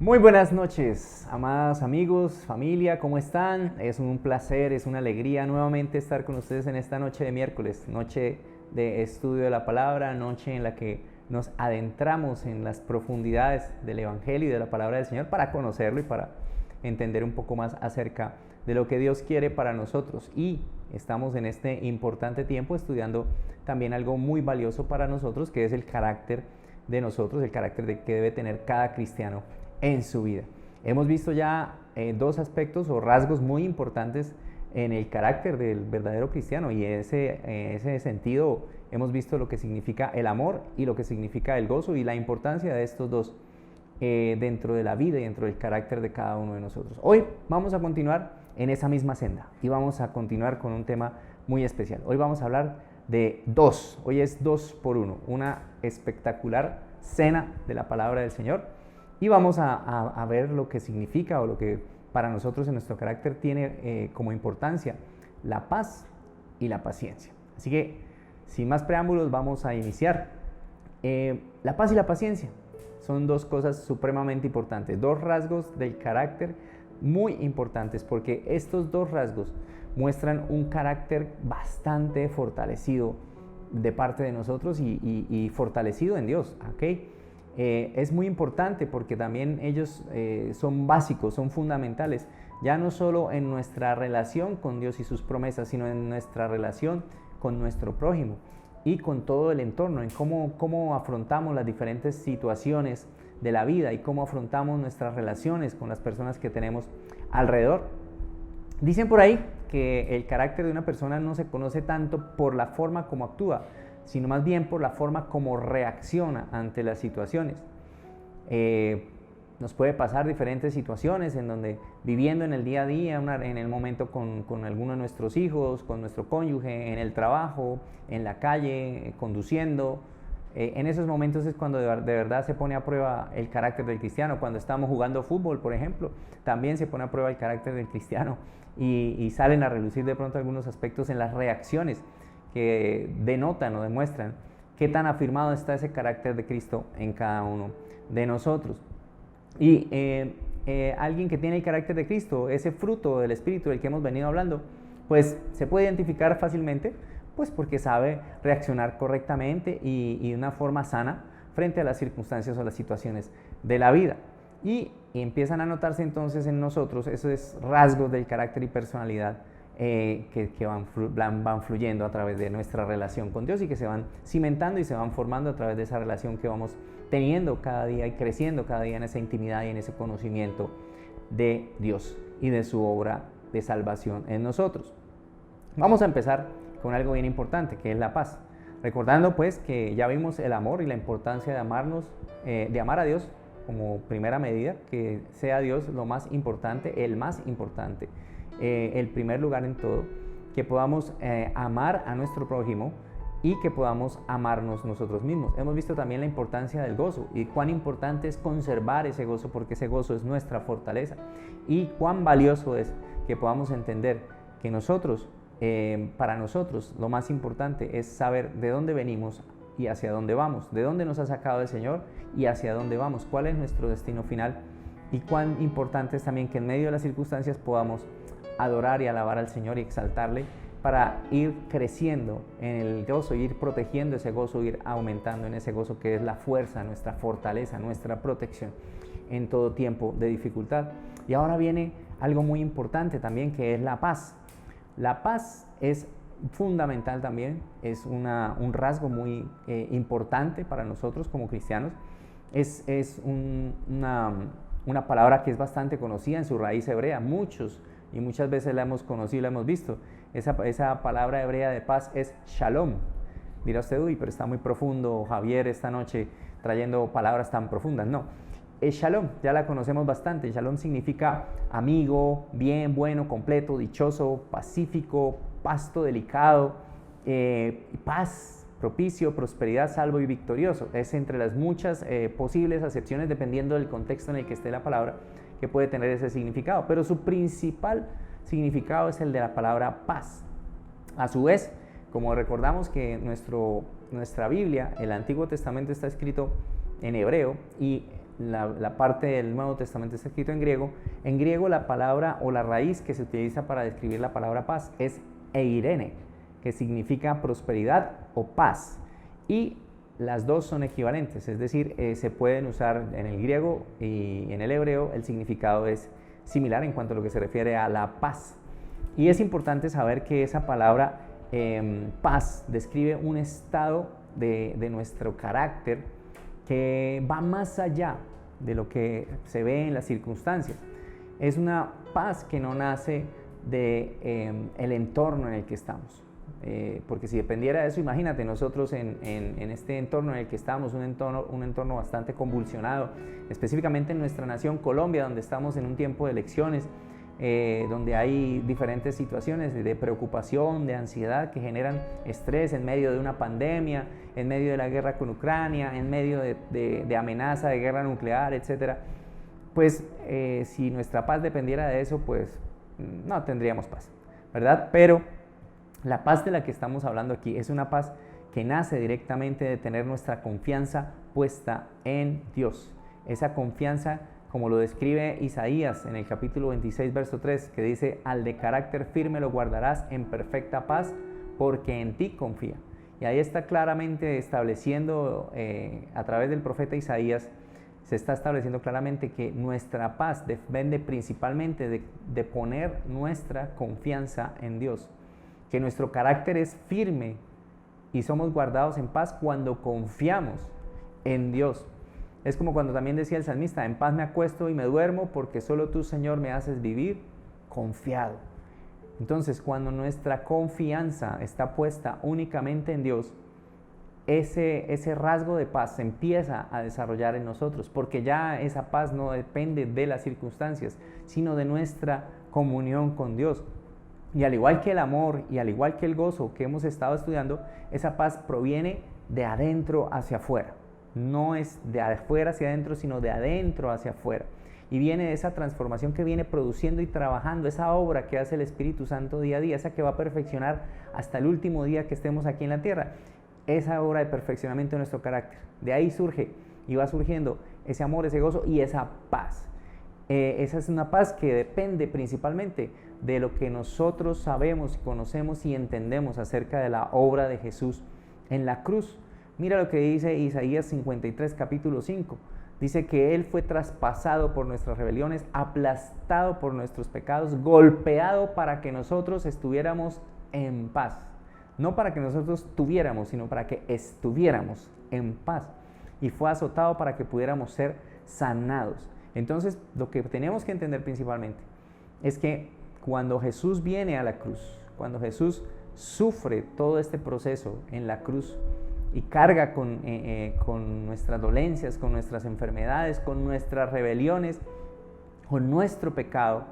Muy buenas noches, amados amigos, familia, ¿cómo están? Es un placer, es una alegría nuevamente estar con ustedes en esta noche de miércoles, noche de estudio de la palabra, noche en la que nos adentramos en las profundidades del Evangelio y de la palabra del Señor para conocerlo y para entender un poco más acerca de lo que Dios quiere para nosotros. Y estamos en este importante tiempo estudiando también algo muy valioso para nosotros, que es el carácter de nosotros, el carácter que debe tener cada cristiano en su vida. Hemos visto ya dos aspectos o rasgos muy importantes en el carácter del verdadero cristiano, y ese sentido hemos visto lo que significa el amor y lo que significa el gozo y la importancia de estos dos dentro de la vida y dentro del carácter de cada uno de nosotros. Hoy vamos a continuar en esa misma senda y vamos a continuar con un tema muy especial. Hoy vamos a hablar de dos, hoy es 2 por 1, una espectacular cena de la palabra del Señor, y vamos a ver lo que significa o lo que para nosotros en nuestro carácter tiene como importancia la paz y la paciencia. Así que, sin más preámbulos, vamos a iniciar. La paz y la paciencia son dos cosas supremamente importantes, dos rasgos del carácter muy importantes, porque estos dos rasgos muestran un carácter bastante fortalecido de parte de nosotros y fortalecido en Dios, ¿ok? Es muy importante porque también ellos son básicos, son fundamentales, ya no solo en nuestra relación con Dios y sus promesas, sino en nuestra relación con nuestro prójimo y con todo el entorno, en cómo afrontamos las diferentes situaciones de la vida y cómo afrontamos nuestras relaciones con las personas que tenemos alrededor. Dicen por ahí que el carácter de una persona no se conoce tanto por la forma como actúa, sino más bien por la forma como reacciona ante las situaciones. Nos puede pasar diferentes situaciones en donde, viviendo en el día a día, en el momento con alguno de nuestros hijos, con nuestro cónyuge, en el trabajo, en la calle, conduciendo, en esos momentos es cuando de verdad se pone a prueba el carácter del cristiano. Cuando estamos jugando fútbol, por ejemplo, también se pone a prueba el carácter del cristiano, y salen a relucir de pronto algunos aspectos en las reacciones que denotan o demuestran qué tan afirmado está ese carácter de Cristo en cada uno de nosotros. Y alguien que tiene el carácter de Cristo, ese fruto del Espíritu del que hemos venido hablando, pues se puede identificar fácilmente, pues porque sabe reaccionar correctamente y de una forma sana frente a las circunstancias o las situaciones de la vida. Y empiezan a notarse entonces en nosotros esos rasgos del carácter y personalidad que van fluyendo a través de nuestra relación con Dios y que se van cimentando y se van formando a través de esa relación que vamos teniendo cada día y creciendo cada día en esa intimidad y en ese conocimiento de Dios y de su obra de salvación en nosotros. Vamos a empezar con algo bien importante, que es la paz. Recordando pues que ya vimos el amor y la importancia de amarnos, de amar a Dios como primera medida, que sea Dios lo más importante, el más importante, el primer lugar en todo, que podamos amar a nuestro prójimo y que podamos amarnos nosotros mismos. Hemos visto también la importancia del gozo y cuán importante es conservar ese gozo, porque ese gozo es nuestra fortaleza, y cuán valioso es que podamos entender que nosotros, para nosotros lo más importante es saber de dónde venimos y hacia dónde vamos, de dónde nos ha sacado el Señor y hacia dónde vamos, cuál es nuestro destino final, y cuán importante es también que en medio de las circunstancias podamos adorar y alabar al Señor y exaltarle para ir creciendo en el gozo, ir protegiendo ese gozo, ir aumentando en ese gozo que es la fuerza, nuestra fortaleza, nuestra protección en todo tiempo de dificultad. Y ahora viene algo muy importante también, que es la paz. La paz es fundamental también, es un rasgo muy importante para nosotros como cristianos. Es una palabra que es bastante conocida en su raíz hebrea, muchas veces la hemos conocido y la hemos visto. Esa palabra hebrea de paz es shalom. Dirá usted, uy, pero está muy profundo Javier esta noche trayendo palabras tan profundas. No, es shalom, ya la conocemos bastante. Shalom significa amigo, bien, bueno, completo, dichoso, pacífico, pasto delicado, paz, propicio, prosperidad, salvo y victorioso. Es entre las muchas posibles acepciones, dependiendo del contexto en el que esté la palabra, que puede tener ese significado, pero su principal significado es el de la palabra paz. A su vez, como recordamos que nuestra Biblia, el Antiguo Testamento, está escrito en hebreo, y la parte del Nuevo Testamento está escrito en griego la palabra o la raíz que se utiliza para describir la palabra paz es eirene, que significa prosperidad o paz. Y las dos son equivalentes, es decir, se pueden usar en el griego y en el hebreo, el significado es similar en cuanto a lo que se refiere a la paz. Y es importante saber que esa palabra paz describe un estado de nuestro carácter que va más allá de lo que se ve en las circunstancias. Es una paz que no nace de el entorno en el que estamos. Porque si dependiera de eso, imagínate, nosotros en este entorno en el que estamos, un entorno bastante convulsionado, específicamente en nuestra nación Colombia, donde estamos en un tiempo de elecciones, donde hay diferentes situaciones de preocupación, de ansiedad que generan estrés en medio de una pandemia, en medio de la guerra con Ucrania, en medio de amenaza de guerra nuclear, etc. Pues si nuestra paz dependiera de eso, pues no tendríamos paz, ¿verdad? Pero la paz de la que estamos hablando aquí es una paz que nace directamente de tener nuestra confianza puesta en Dios. Esa confianza, como lo describe Isaías en el capítulo 26, verso 3, que dice: al de carácter firme lo guardarás en perfecta paz, porque en ti confía. Y ahí está claramente estableciendo, a través del profeta Isaías, se está estableciendo claramente que nuestra paz depende principalmente de poner nuestra confianza en Dios. Que nuestro carácter es firme y somos guardados en paz cuando confiamos en Dios. Es como cuando también decía el salmista: en paz me acuesto y me duermo, porque solo tú, Señor, me haces vivir confiado. Entonces, cuando nuestra confianza está puesta únicamente en Dios, ese rasgo de paz se empieza a desarrollar en nosotros, porque ya esa paz no depende de las circunstancias, sino de nuestra comunión con Dios. Y al igual que el amor y al igual que el gozo que hemos estado estudiando, esa paz proviene de adentro hacia afuera. No es de afuera hacia adentro, sino de adentro hacia afuera. Y viene de esa transformación que viene produciendo y trabajando, esa obra que hace el Espíritu Santo día a día, esa que va a perfeccionar hasta el último día que estemos aquí en la tierra. Esa obra de perfeccionamiento de nuestro carácter. De ahí surge y va surgiendo ese amor, ese gozo y esa paz. Esa es una paz que depende principalmente de lo que nosotros sabemos, conocemos y entendemos acerca de la obra de Jesús en la cruz. Mira lo que dice Isaías 53, capítulo 5. Dice que Él fue traspasado por nuestras rebeliones, aplastado por nuestros pecados, golpeado para que nosotros estuviéramos en paz. No para que nosotros tuviéramos, sino para que estuviéramos en paz. Y fue azotado para que pudiéramos ser sanados. Entonces, lo que tenemos que entender principalmente es que cuando Jesús viene a la cruz, cuando Jesús sufre todo este proceso en la cruz y carga con nuestras dolencias, con nuestras enfermedades, con nuestras rebeliones, con nuestro pecado,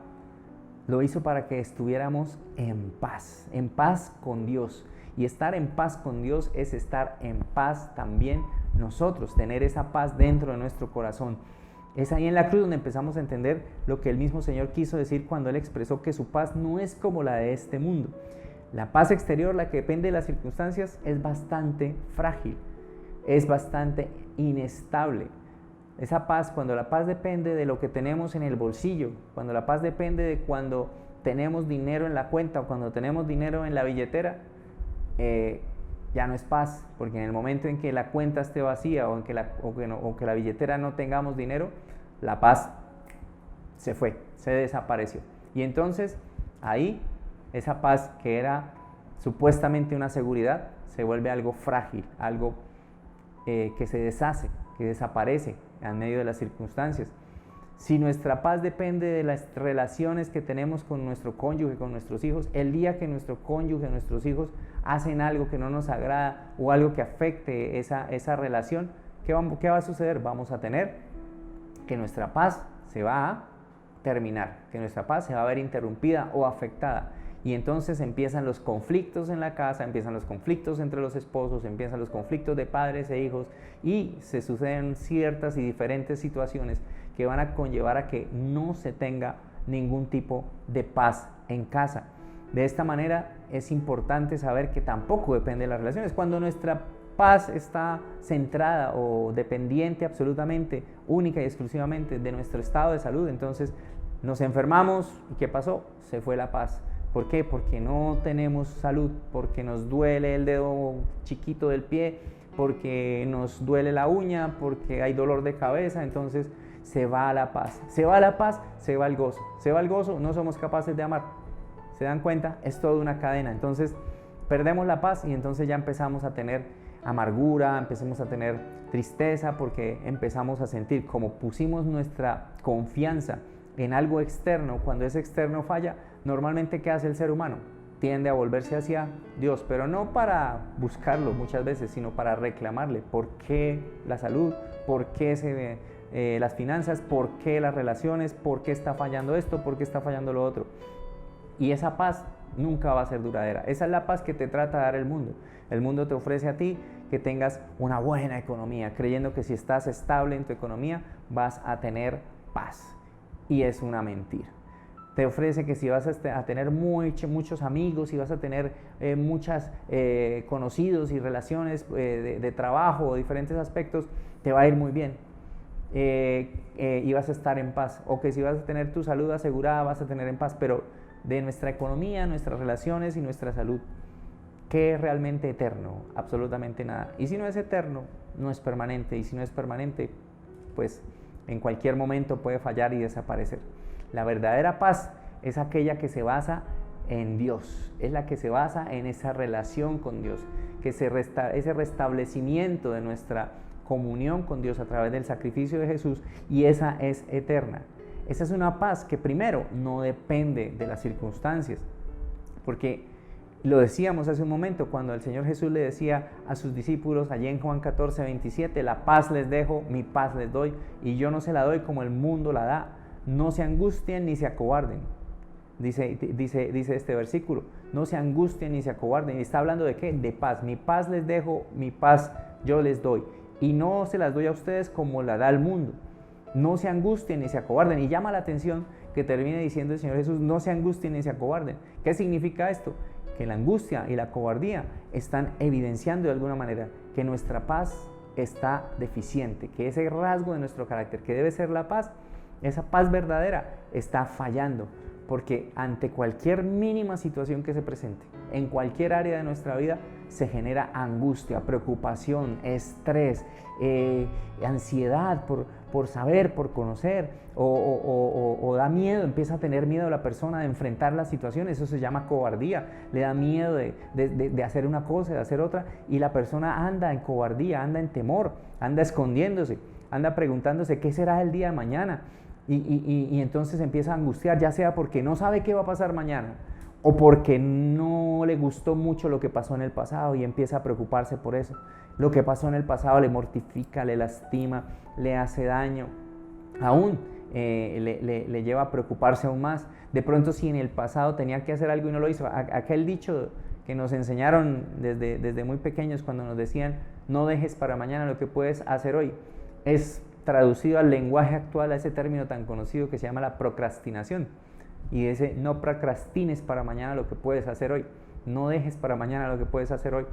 lo hizo para que estuviéramos en paz con Dios. Y estar en paz con Dios es estar en paz también nosotros, tener esa paz dentro de nuestro corazón. Es ahí en la cruz donde empezamos a entender lo que el mismo Señor quiso decir cuando Él expresó que su paz no es como la de este mundo. La paz exterior, la que depende de las circunstancias, es bastante frágil, es bastante inestable. Esa paz, cuando la paz depende de lo que tenemos en el bolsillo, cuando la paz depende de cuando tenemos dinero en la cuenta o cuando tenemos dinero en la billetera, ya no es paz, porque en el momento en que la cuenta esté vacía o que la billetera no tengamos dinero, la paz se fue, se desapareció. Y entonces ahí esa paz que era supuestamente una seguridad se vuelve algo frágil, algo que se deshace, que desaparece en medio de las circunstancias. Si nuestra paz depende de las relaciones que tenemos con nuestro cónyuge, con nuestros hijos, el día que nuestro cónyuge, nuestros hijos hacen algo que no nos agrada o algo que afecte esa relación, ¿qué va a suceder? Vamos a tener que nuestra paz se va a terminar, que nuestra paz se va a ver interrumpida o afectada. Y entonces empiezan los conflictos en la casa, empiezan los conflictos entre los esposos, empiezan los conflictos de padres e hijos y se suceden ciertas y diferentes situaciones que van a conllevar a que no se tenga ningún tipo de paz en casa. De esta manera es importante saber que tampoco depende de las relaciones. Cuando nuestra paz está centrada o dependiente absolutamente, única y exclusivamente de nuestro estado de salud. Entonces nos enfermamos y ¿qué pasó? Se fue la paz. ¿Por qué? Porque no tenemos salud, porque nos duele el dedo chiquito del pie, porque nos duele la uña, porque hay dolor de cabeza. Entonces se va la paz. Se va la paz, se va el gozo. Se va el gozo, no somos capaces de amar. ¿Se dan cuenta? Es toda una cadena. Entonces perdemos la paz y entonces ya empezamos a tener amargura, empezamos a tener tristeza, porque empezamos a sentir, como pusimos nuestra confianza en algo externo, cuando ese externo falla, normalmente ¿qué hace el ser humano? Tiende a volverse hacia Dios, pero no para buscarlo muchas veces, sino para reclamarle. ¿Por qué la salud? ¿Por qué las finanzas? ¿Por qué las relaciones? ¿Por qué está fallando esto? ¿Por qué está fallando lo otro? Y esa paz nunca va a ser duradera. Esa es la paz que te trata de dar el mundo. El mundo te ofrece a ti que tengas una buena economía, creyendo que si estás estable en tu economía vas a tener paz. Y es una mentira. Te ofrece que si vas a tener muchos amigos y vas a tener muchos conocidos y relaciones de trabajo o diferentes aspectos, te va a ir muy bien. Y vas a estar en paz. O que si vas a tener tu salud asegurada, vas a tener en paz. Pero de nuestra economía, nuestras relaciones y nuestra salud, ¿qué es realmente eterno? Absolutamente nada. Y si no es eterno, no es permanente. Y si no es permanente, pues en cualquier momento puede fallar y desaparecer. La verdadera paz es aquella que se basa en Dios, es la que se basa en esa relación con Dios, que ese restablecimiento de nuestra comunión con Dios a través del sacrificio de Jesús, y esa es eterna. Esa es una paz que primero no depende de las circunstancias, porque lo decíamos hace un momento cuando el Señor Jesús le decía a sus discípulos allí en Juan 14, 27, la paz les dejo, mi paz les doy, y yo no se la doy como el mundo la da. No se angustien ni se acobarden. Dice este versículo, no se angustien ni se acobarden. ¿Y está hablando de qué? De paz. Mi paz les dejo, mi paz yo les doy. Y no se las doy a ustedes como la da el mundo. No se angustien ni se acobarden. Y llama la atención que termine diciendo el Señor Jesús, no se angustien ni se acobarden. ¿Qué significa esto? Que la angustia y la cobardía están evidenciando de alguna manera que nuestra paz está deficiente, que ese rasgo de nuestro carácter, que debe ser la paz, esa paz verdadera, está fallando, porque ante cualquier mínima situación que se presente, en cualquier área de nuestra vida, se genera angustia, preocupación, estrés, ansiedad por saber, por conocer, o da miedo, empieza a tener miedo a la persona de enfrentar las situaciones. Eso se llama cobardía. Le da miedo de hacer una cosa, de hacer otra, y la persona anda en cobardía, anda en temor, anda escondiéndose, anda preguntándose qué será el día de mañana. Y entonces empieza a angustiar, ya sea porque no sabe qué va a pasar mañana o porque no le gustó mucho lo que pasó en el pasado y empieza a preocuparse por eso. Lo que pasó en el pasado le mortifica, le lastima, le hace daño, aún le lleva a preocuparse aún más. De pronto, si en el pasado tenía que hacer algo y no lo hizo, aquel dicho que nos enseñaron desde muy pequeños cuando nos decían no dejes para mañana lo que puedes hacer hoy, es traducido al lenguaje actual a ese término tan conocido que se llama la procrastinación. Y ese no procrastines para mañana lo que puedes hacer hoy, no dejes para mañana lo que puedes hacer hoy.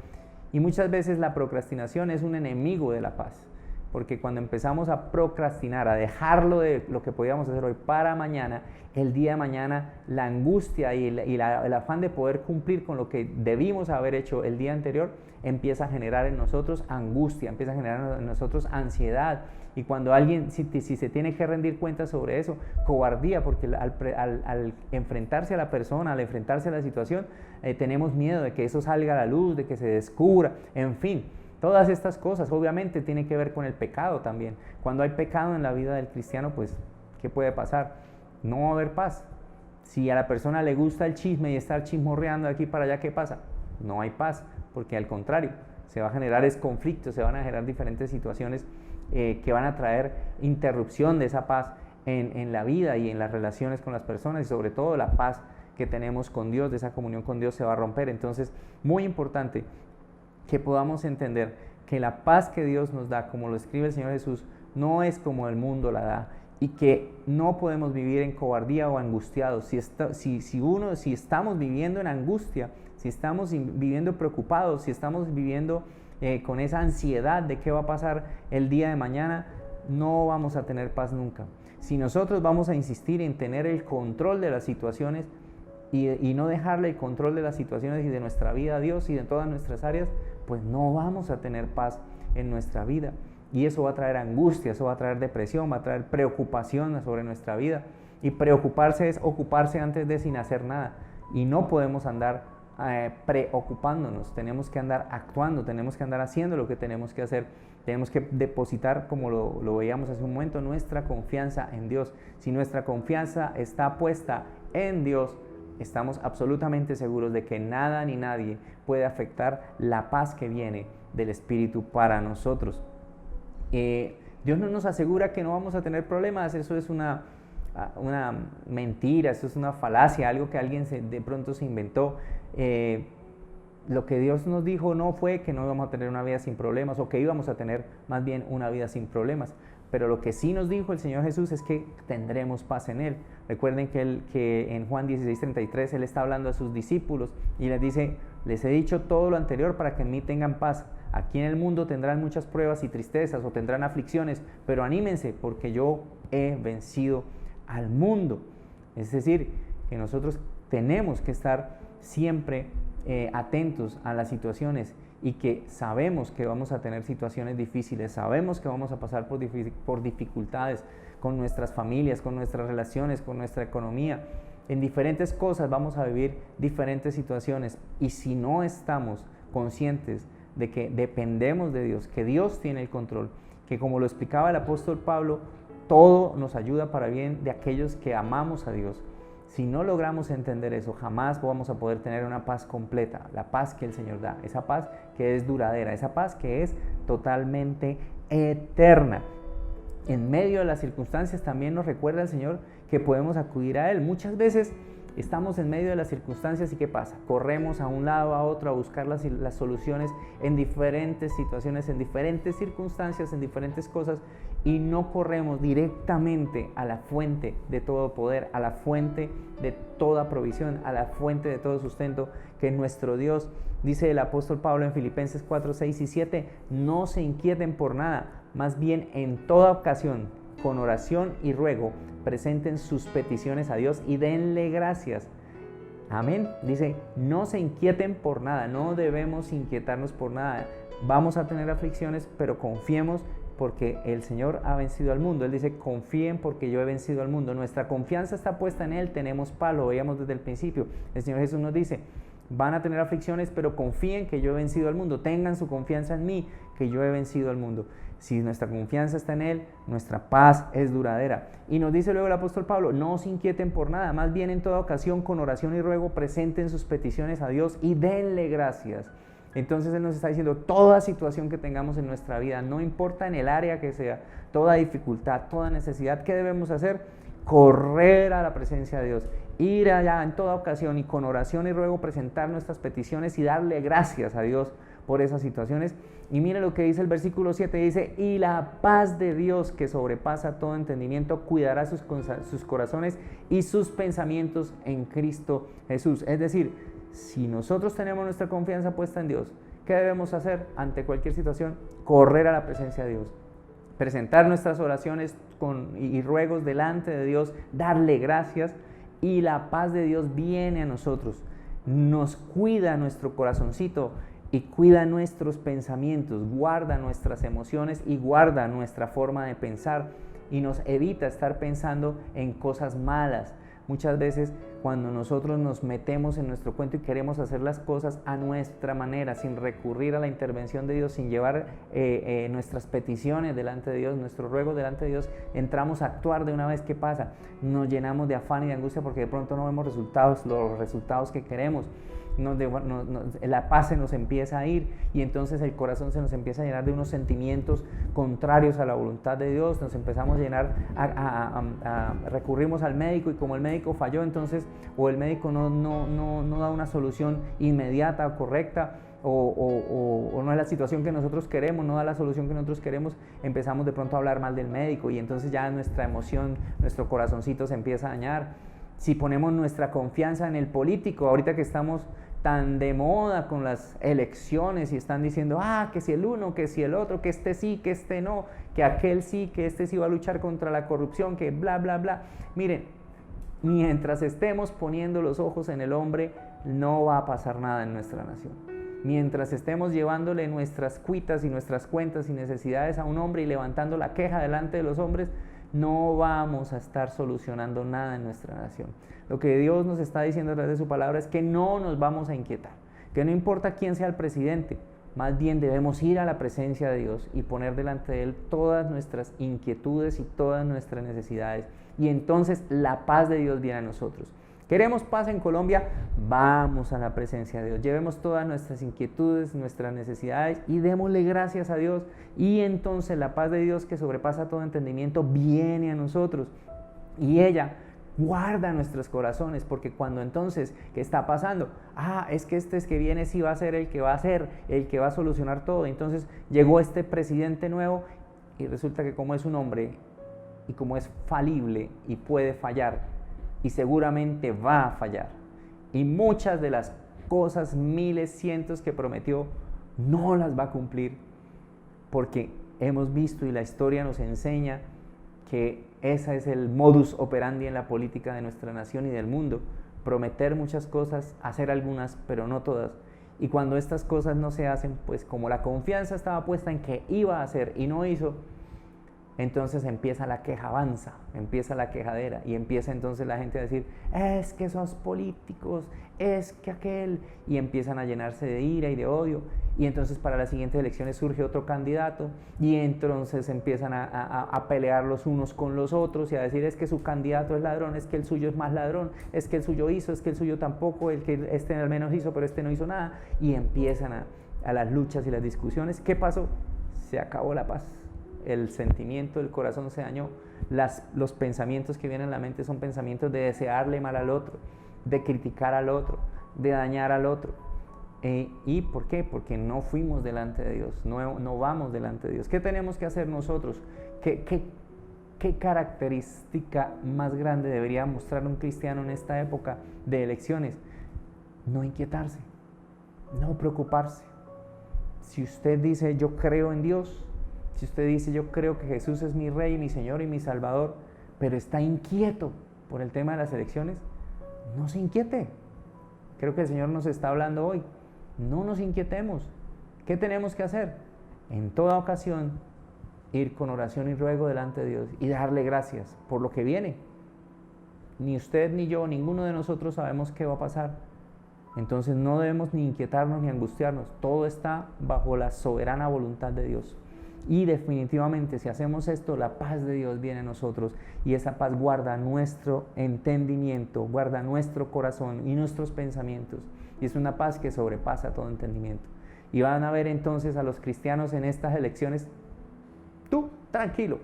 Y muchas veces la procrastinación es un enemigo de la paz, porque cuando empezamos a procrastinar, a dejarlo de lo que podíamos hacer hoy para mañana, el día de mañana la angustia y el afán de poder cumplir con lo que debimos haber hecho el día anterior empieza a generar en nosotros angustia, empieza a generar en nosotros ansiedad. Y cuando alguien, si se tiene que rendir cuentas sobre eso, cobardía, porque al enfrentarse a la persona, al enfrentarse a la situación, tenemos miedo de que eso salga a la luz, de que se descubra, en fin. Todas estas cosas obviamente tienen que ver con el pecado también. Cuando hay pecado en la vida del cristiano, pues, ¿qué puede pasar? No va a haber paz. Si a la persona le gusta el chisme y estar chismorreando de aquí para allá, ¿qué pasa? No hay paz, porque al contrario, se va a generar conflictos, se van a generar diferentes situaciones que van a traer interrupción de esa paz en la vida y en las relaciones con las personas, y sobre todo la paz que tenemos con Dios, de esa comunión con Dios, se va a romper. Entonces, muy importante que podamos entender que la paz que Dios nos da, como lo escribe el Señor Jesús, no es como el mundo la da, y que no podemos vivir en cobardía o angustiados. Si estamos viviendo en angustia, si estamos viviendo preocupados, si estamos viviendo con esa ansiedad de qué va a pasar el día de mañana, no vamos a tener paz nunca. Si nosotros vamos a insistir en tener el control de las situaciones y no dejarle el control de las situaciones y de nuestra vida a Dios y de todas nuestras áreas, pues no vamos a tener paz en nuestra vida. Y eso va a traer angustia, eso va a traer depresión, va a traer preocupación sobre nuestra vida. Y preocuparse es ocuparse antes de sin hacer nada. Y no podemos andar preocupándonos, tenemos que andar actuando, tenemos que andar haciendo lo que tenemos que hacer. Tenemos que depositar, como lo veíamos hace un momento, nuestra confianza en Dios. Si nuestra confianza está puesta en Dios, estamos absolutamente seguros de que nada ni nadie puede afectar la paz que viene del Espíritu para nosotros. Dios no nos asegura que no vamos a tener problemas, eso es una mentira, eso es una falacia, algo que alguien de pronto se inventó. Lo que Dios nos dijo no fue que no íbamos a tener una vida sin problemas o que íbamos a tener más bien una vida sin problemas, pero lo que sí nos dijo el Señor Jesús es que tendremos paz en Él. Recuerden que en Juan 16:33 Él está hablando a sus discípulos y les dice: les he dicho todo lo anterior para que en mí tengan paz. Aquí en el mundo tendrán muchas pruebas y tristezas o tendrán aflicciones, pero anímense porque yo he vencido al mundo. Es decir, que nosotros tenemos que estar siempre atentos a las situaciones y que sabemos que vamos a tener situaciones difíciles, sabemos que vamos a pasar por dificultades con nuestras familias, con nuestras relaciones, con nuestra economía. En diferentes cosas vamos a vivir diferentes situaciones y si no estamos conscientes de que dependemos de Dios, que Dios tiene el control, que como lo explicaba el apóstol Pablo, todo nos ayuda para bien de aquellos que amamos a Dios. Si no logramos entender eso, jamás vamos a poder tener una paz completa, la paz que el Señor da, esa paz que es duradera, esa paz que es totalmente eterna. En medio de las circunstancias también nos recuerda el Señor que podemos acudir a Él. Muchas veces estamos en medio de las circunstancias y ¿qué pasa? Corremos a un lado, a otro, a buscar las soluciones en diferentes situaciones, en diferentes circunstancias, en diferentes cosas y no corremos directamente a la fuente de todo poder, a la fuente de toda provisión, a la fuente de todo sustento que es nuestro Dios. Dice el apóstol Pablo en Filipenses 4, 6 y 7, no se inquieten por nada, más bien en toda ocasión, con oración y ruego, presenten sus peticiones a Dios y denle gracias. Amén. Dice, no se inquieten por nada, no debemos inquietarnos por nada. Vamos a tener aflicciones, pero confiemos porque el Señor ha vencido al mundo. Él dice, confíen porque yo he vencido al mundo. Nuestra confianza está puesta en Él, tenemos paz, lo veíamos desde el principio. El Señor Jesús nos dice, van a tener aflicciones, pero confíen que yo he vencido al mundo. Tengan su confianza en mí, que yo he vencido al mundo. Si nuestra confianza está en Él, nuestra paz es duradera. Y nos dice luego el apóstol Pablo, no se inquieten por nada, más bien en toda ocasión, con oración y ruego, presenten sus peticiones a Dios y denle gracias. Entonces Él nos está diciendo, toda situación que tengamos en nuestra vida, no importa en el área que sea, toda dificultad, toda necesidad, ¿qué debemos hacer? Correr a la presencia de Dios, ir allá en toda ocasión y con oración y ruego presentar nuestras peticiones y darle gracias a Dios por esas situaciones. Y mire lo que dice el versículo 7, dice, y la paz de Dios que sobrepasa todo entendimiento cuidará sus corazones y sus pensamientos en Cristo Jesús. Es decir, si nosotros tenemos nuestra confianza puesta en Dios, ¿qué debemos hacer ante cualquier situación? Correr a la presencia de Dios, presentar nuestras oraciones y ruegos delante de Dios, darle gracias y la paz de Dios viene a nosotros, nos cuida nuestro corazoncito y cuida nuestros pensamientos, guarda nuestras emociones y guarda nuestra forma de pensar y nos evita estar pensando en cosas malas. Muchas veces cuando nosotros nos metemos en nuestro cuento y queremos hacer las cosas a nuestra manera, sin recurrir a la intervención de Dios, sin llevar nuestras peticiones delante de Dios, nuestros ruegos delante de Dios, entramos a actuar de una vez. ¿Qué pasa? Nos llenamos de afán y de angustia porque de pronto no vemos los resultados que queremos. La paz se nos empieza a ir y entonces el corazón se nos empieza a llenar de unos sentimientos contrarios a la voluntad de Dios, nos empezamos a llenar, recurrimos al médico y como el médico falló entonces, o el médico no da una solución inmediata o correcta, o no es la situación que nosotros queremos, no da la solución que nosotros queremos, empezamos de pronto a hablar mal del médico y entonces ya nuestra emoción, nuestro corazoncito se empieza a dañar. Si ponemos nuestra confianza en el político, ahorita que estamos tan de moda con las elecciones y están diciendo, que si el uno, que si el otro, que este sí, que este no, que aquel sí, que este sí va a luchar contra la corrupción, que bla, bla, bla. Miren, mientras estemos poniendo los ojos en el hombre, no va a pasar nada en nuestra nación. Mientras estemos llevándole nuestras cuitas y nuestras cuentas y necesidades a un hombre y levantando la queja delante de los hombres, no vamos a estar solucionando nada en nuestra nación. Lo que Dios nos está diciendo a través de su palabra es que no nos vamos a inquietar, que no importa quién sea el presidente, más bien debemos ir a la presencia de Dios y poner delante de Él todas nuestras inquietudes y todas nuestras necesidades. Y entonces la paz de Dios viene a nosotros. ¿Queremos paz en Colombia? Vamos a la presencia de Dios. Llevemos todas nuestras inquietudes, nuestras necesidades y démosle gracias a Dios. Y entonces la paz de Dios, que sobrepasa todo entendimiento, viene a nosotros. Y ella guarda nuestros corazones, porque cuando entonces, ¿qué está pasando? Es que este que viene sí va a ser el que va a solucionar todo. Entonces llegó este presidente nuevo y resulta que como es un hombre y como es falible y puede fallar, y seguramente va a fallar, y muchas de las cosas, miles, cientos que prometió, no las va a cumplir, porque hemos visto y la historia nos enseña que ese es el modus operandi en la política de nuestra nación y del mundo: prometer muchas cosas, hacer algunas, pero no todas. Y cuando estas cosas no se hacen, pues como la confianza estaba puesta en que iba a hacer y no hizo, entonces empieza la quejabanza, empieza la quejadera, y empieza entonces la gente a decir, es que esos políticos, es que aquel, y empiezan a llenarse de ira y de odio, y entonces para las siguientes elecciones surge otro candidato, y entonces empiezan a pelear los unos con los otros, y a decir, es que su candidato es ladrón, es que el suyo es más ladrón, es que el suyo hizo, es que el suyo tampoco, el que este al menos hizo, pero este no hizo nada, y empiezan a las luchas y las discusiones. ¿Qué pasó? Se acabó la paz. El sentimiento del corazón se dañó. Los pensamientos que vienen a la mente son pensamientos de desearle mal al otro, de criticar al otro, de dañar al otro. ¿Y por qué? Porque no fuimos delante de Dios, no vamos delante de Dios. ¿Qué tenemos que hacer nosotros? ¿Qué característica más grande debería mostrar un cristiano en esta época de elecciones? No inquietarse, no preocuparse. Si usted dice, yo creo en Dios, si usted dice, yo creo que Jesús es mi Rey, mi Señor y mi Salvador, pero está inquieto por el tema de las elecciones, no se inquiete. Creo que el Señor nos está hablando hoy. No nos inquietemos. ¿Qué tenemos que hacer? En toda ocasión, ir con oración y ruego delante de Dios y darle gracias por lo que viene. Ni usted ni yo, ninguno de nosotros sabemos qué va a pasar. Entonces no debemos ni inquietarnos ni angustiarnos. Todo está bajo la soberana voluntad de Dios. Y definitivamente, si hacemos esto, la paz de Dios viene a nosotros, y esa paz guarda nuestro entendimiento, guarda nuestro corazón y nuestros pensamientos, y es una paz que sobrepasa todo entendimiento. Y van a ver entonces a los cristianos en estas elecciones, tú tranquilo,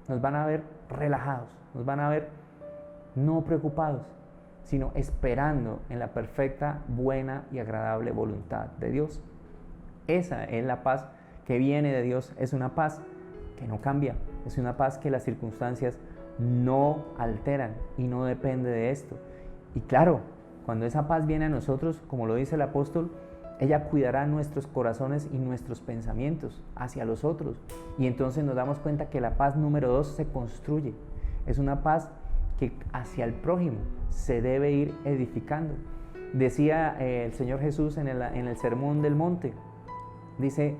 nos van a ver relajados, nos van a ver no preocupados, sino esperando en la perfecta, buena y agradable voluntad de Dios. Esa es la paz que viene de Dios. Es una paz que no cambia, es una paz que las circunstancias no alteran y no depende de esto. Y claro, cuando esa paz viene a nosotros, como lo dice el apóstol, ella cuidará nuestros corazones y nuestros pensamientos hacia los otros, y entonces nos damos cuenta que la paz número 2 se construye. Es una paz que hacia el prójimo se debe ir edificando. Decía el Señor Jesús en el Sermón del Monte, dice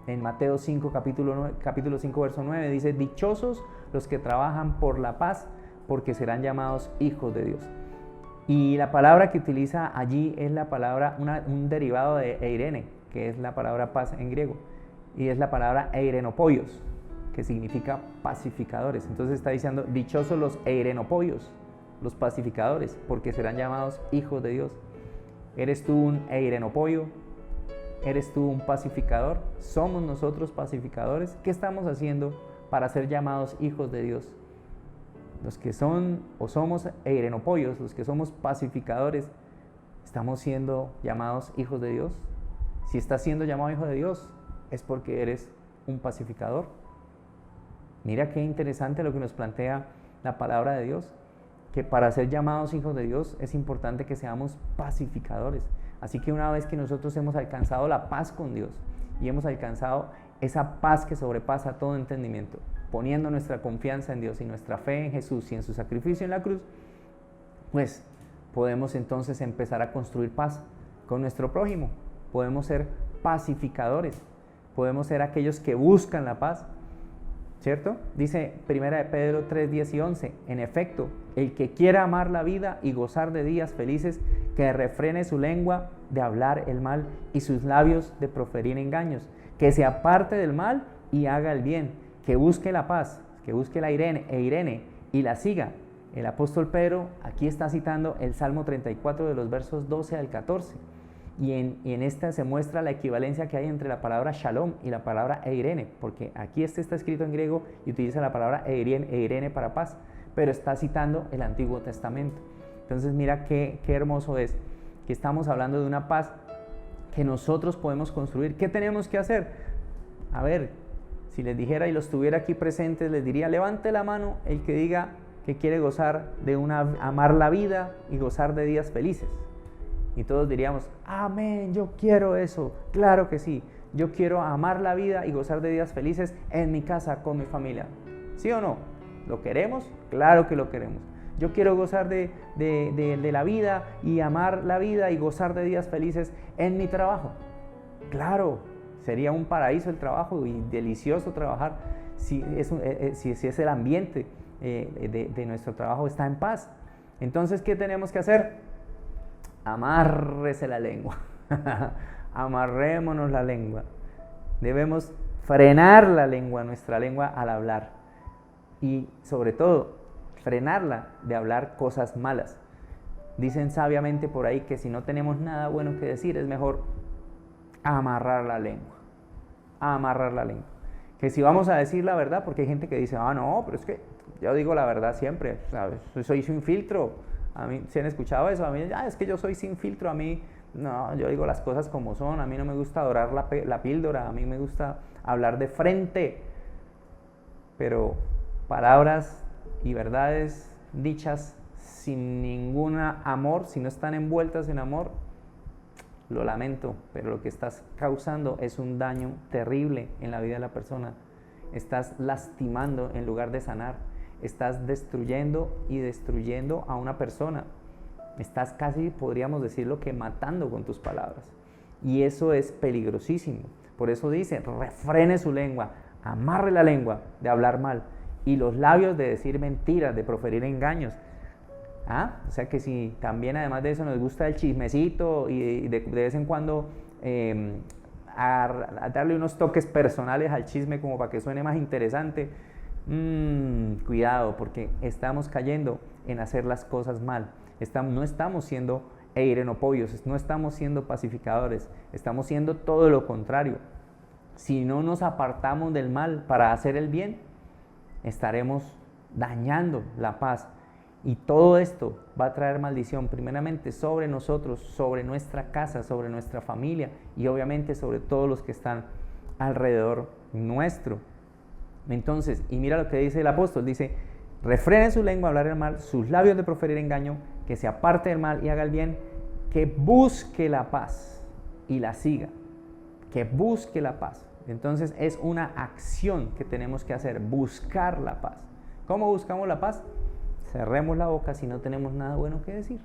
en Mateo 5, capítulo 5, verso 9, dice, dichosos los que trabajan por la paz, porque serán llamados hijos de Dios. Y la palabra que utiliza allí es la palabra, un derivado de eirene, que es la palabra paz en griego, y es la palabra eirenopoios, que significa pacificadores. Entonces está diciendo, dichosos los eirenopoios, los pacificadores, porque serán llamados hijos de Dios. ¿Eres tú un eirenopoio? ¿Eres tú un pacificador? ¿Somos nosotros pacificadores? ¿Qué estamos haciendo para ser llamados hijos de Dios? Los que son o somos eirenopoios, los que somos pacificadores, ¿estamos siendo llamados hijos de Dios? Si estás siendo llamado hijo de Dios, es porque eres un pacificador. Mira qué interesante lo que nos plantea la palabra de Dios. que para ser llamados hijos de Dios es importante que seamos pacificadores. Así que una vez que nosotros hemos alcanzado la paz con Dios y hemos alcanzado esa paz que sobrepasa todo entendimiento, poniendo nuestra confianza en Dios y nuestra fe en Jesús y en su sacrificio en la cruz, pues podemos entonces empezar a construir paz con nuestro prójimo. Podemos ser pacificadores, podemos ser aquellos que buscan la paz, ¿cierto? Dice 1 Pedro 3, 10 y 11, en efecto, el que quiera amar la vida y gozar de días felices, que refrene su lengua de hablar el mal y sus labios de proferir engaños, que se aparte del mal y haga el bien, que busque la paz, que busque la Irene y la siga. El apóstol Pedro aquí está citando el Salmo 34 de los versos 12 al 14. Y en esta se muestra la equivalencia que hay entre la palabra shalom y la palabra eirene, porque aquí este está escrito en griego y utiliza la palabra eirene para paz, pero está citando el Antiguo Testamento. Entonces mira qué hermoso es que estamos hablando de una paz que nosotros podemos construir. ¿Qué tenemos que hacer? A ver, si les dijera y los tuviera aquí presentes, les diría, levante la mano el que diga que quiere gozar de amar la vida y gozar de días felices. Y todos diríamos, amén, yo quiero eso, claro que sí, yo quiero amar la vida y gozar de días felices en mi casa, con mi familia. ¿Sí o no? ¿Lo queremos? Claro que lo queremos. Yo quiero gozar de la vida y amar la vida y gozar de días felices en mi trabajo. Claro, sería un paraíso el trabajo y delicioso trabajar si es el ambiente de nuestro trabajo está en paz. Entonces, ¿qué tenemos que hacer? Amárrese la lengua. Amarrémonos la lengua. Debemos frenar la lengua, nuestra lengua al hablar. Y sobre todo, frenarla de hablar cosas malas. Dicen sabiamente por ahí que si no tenemos nada bueno que decir, es mejor amarrar la lengua. Amarrar la lengua. Que si vamos a decir la verdad, porque hay gente que dice, no, pero es que yo digo la verdad siempre, ¿sabes? Soy sin filtro. A mí, ¿se han escuchado eso? A mí, es que yo soy sin filtro, a mí, no, yo digo las cosas como son, a mí no me gusta dorar la píldora, a mí me gusta hablar de frente. Pero palabras y verdades dichas sin ningún amor, si no están envueltas en amor, lo lamento, pero lo que estás causando es un daño terrible en la vida de la persona. Estás lastimando en lugar de sanar. Estás destruyendo y destruyendo a una persona. Estás casi, podríamos decirlo, que matando con tus palabras. Y eso es peligrosísimo. Por eso dice, refrene su lengua, amarre la lengua de hablar mal y los labios de decir mentiras, de proferir engaños. O sea que si también además de eso nos gusta el chismecito y de vez en cuando a darle unos toques personales al chisme como para que suene más interesante, cuidado, porque estamos cayendo en hacer las cosas mal. No estamos siendo eirenopoios, no estamos siendo pacificadores, estamos siendo todo lo contrario. Si no nos apartamos del mal para hacer el bien, estaremos dañando la paz. Y todo esto va a traer maldición primeramente sobre nosotros, sobre nuestra casa, sobre nuestra familia y obviamente sobre todos los que están alrededor nuestro. Entonces, y mira lo que dice el apóstol, dice, refrene su lengua a hablar el mal, sus labios de proferir engaño, que se aparte del mal y haga el bien, que busque la paz y la siga, que busque la paz. Entonces es una acción que tenemos que hacer, buscar la paz. ¿Cómo buscamos la paz? Cerremos la boca si no tenemos nada bueno que decir.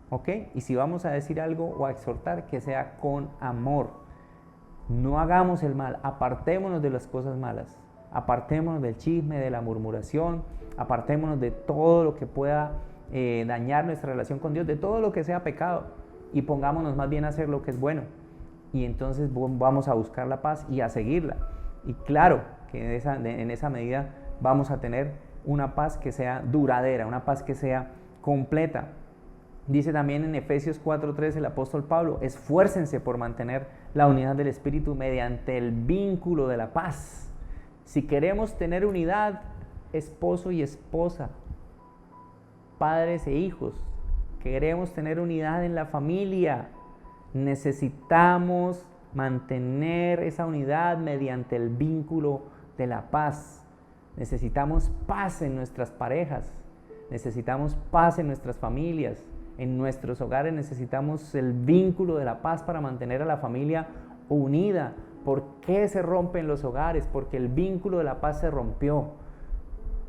¿Ok? Y si vamos a decir algo o a exhortar, que sea con amor. No hagamos el mal, apartémonos de las cosas malas. Apartémonos del chisme, de la murmuración, apartémonos de todo lo que pueda dañar nuestra relación con Dios, de todo lo que sea pecado, y pongámonos más bien a hacer lo que es bueno. Y entonces vamos a buscar la paz y a seguirla. Y claro que en esa medida vamos a tener una paz que sea duradera, una paz que sea completa. Dice también en Efesios 4:3 el apóstol Pablo, esfuércense por mantener la unidad del Espíritu mediante el vínculo de la paz. Si queremos tener unidad, esposo y esposa, padres e hijos, queremos tener unidad en la familia, necesitamos mantener esa unidad mediante el vínculo de la paz. Necesitamos paz en nuestras parejas, necesitamos paz en nuestras familias, en nuestros hogares necesitamos el vínculo de la paz para mantener a la familia unida. ¿Por qué se rompen los hogares? Porque el vínculo de la paz se rompió,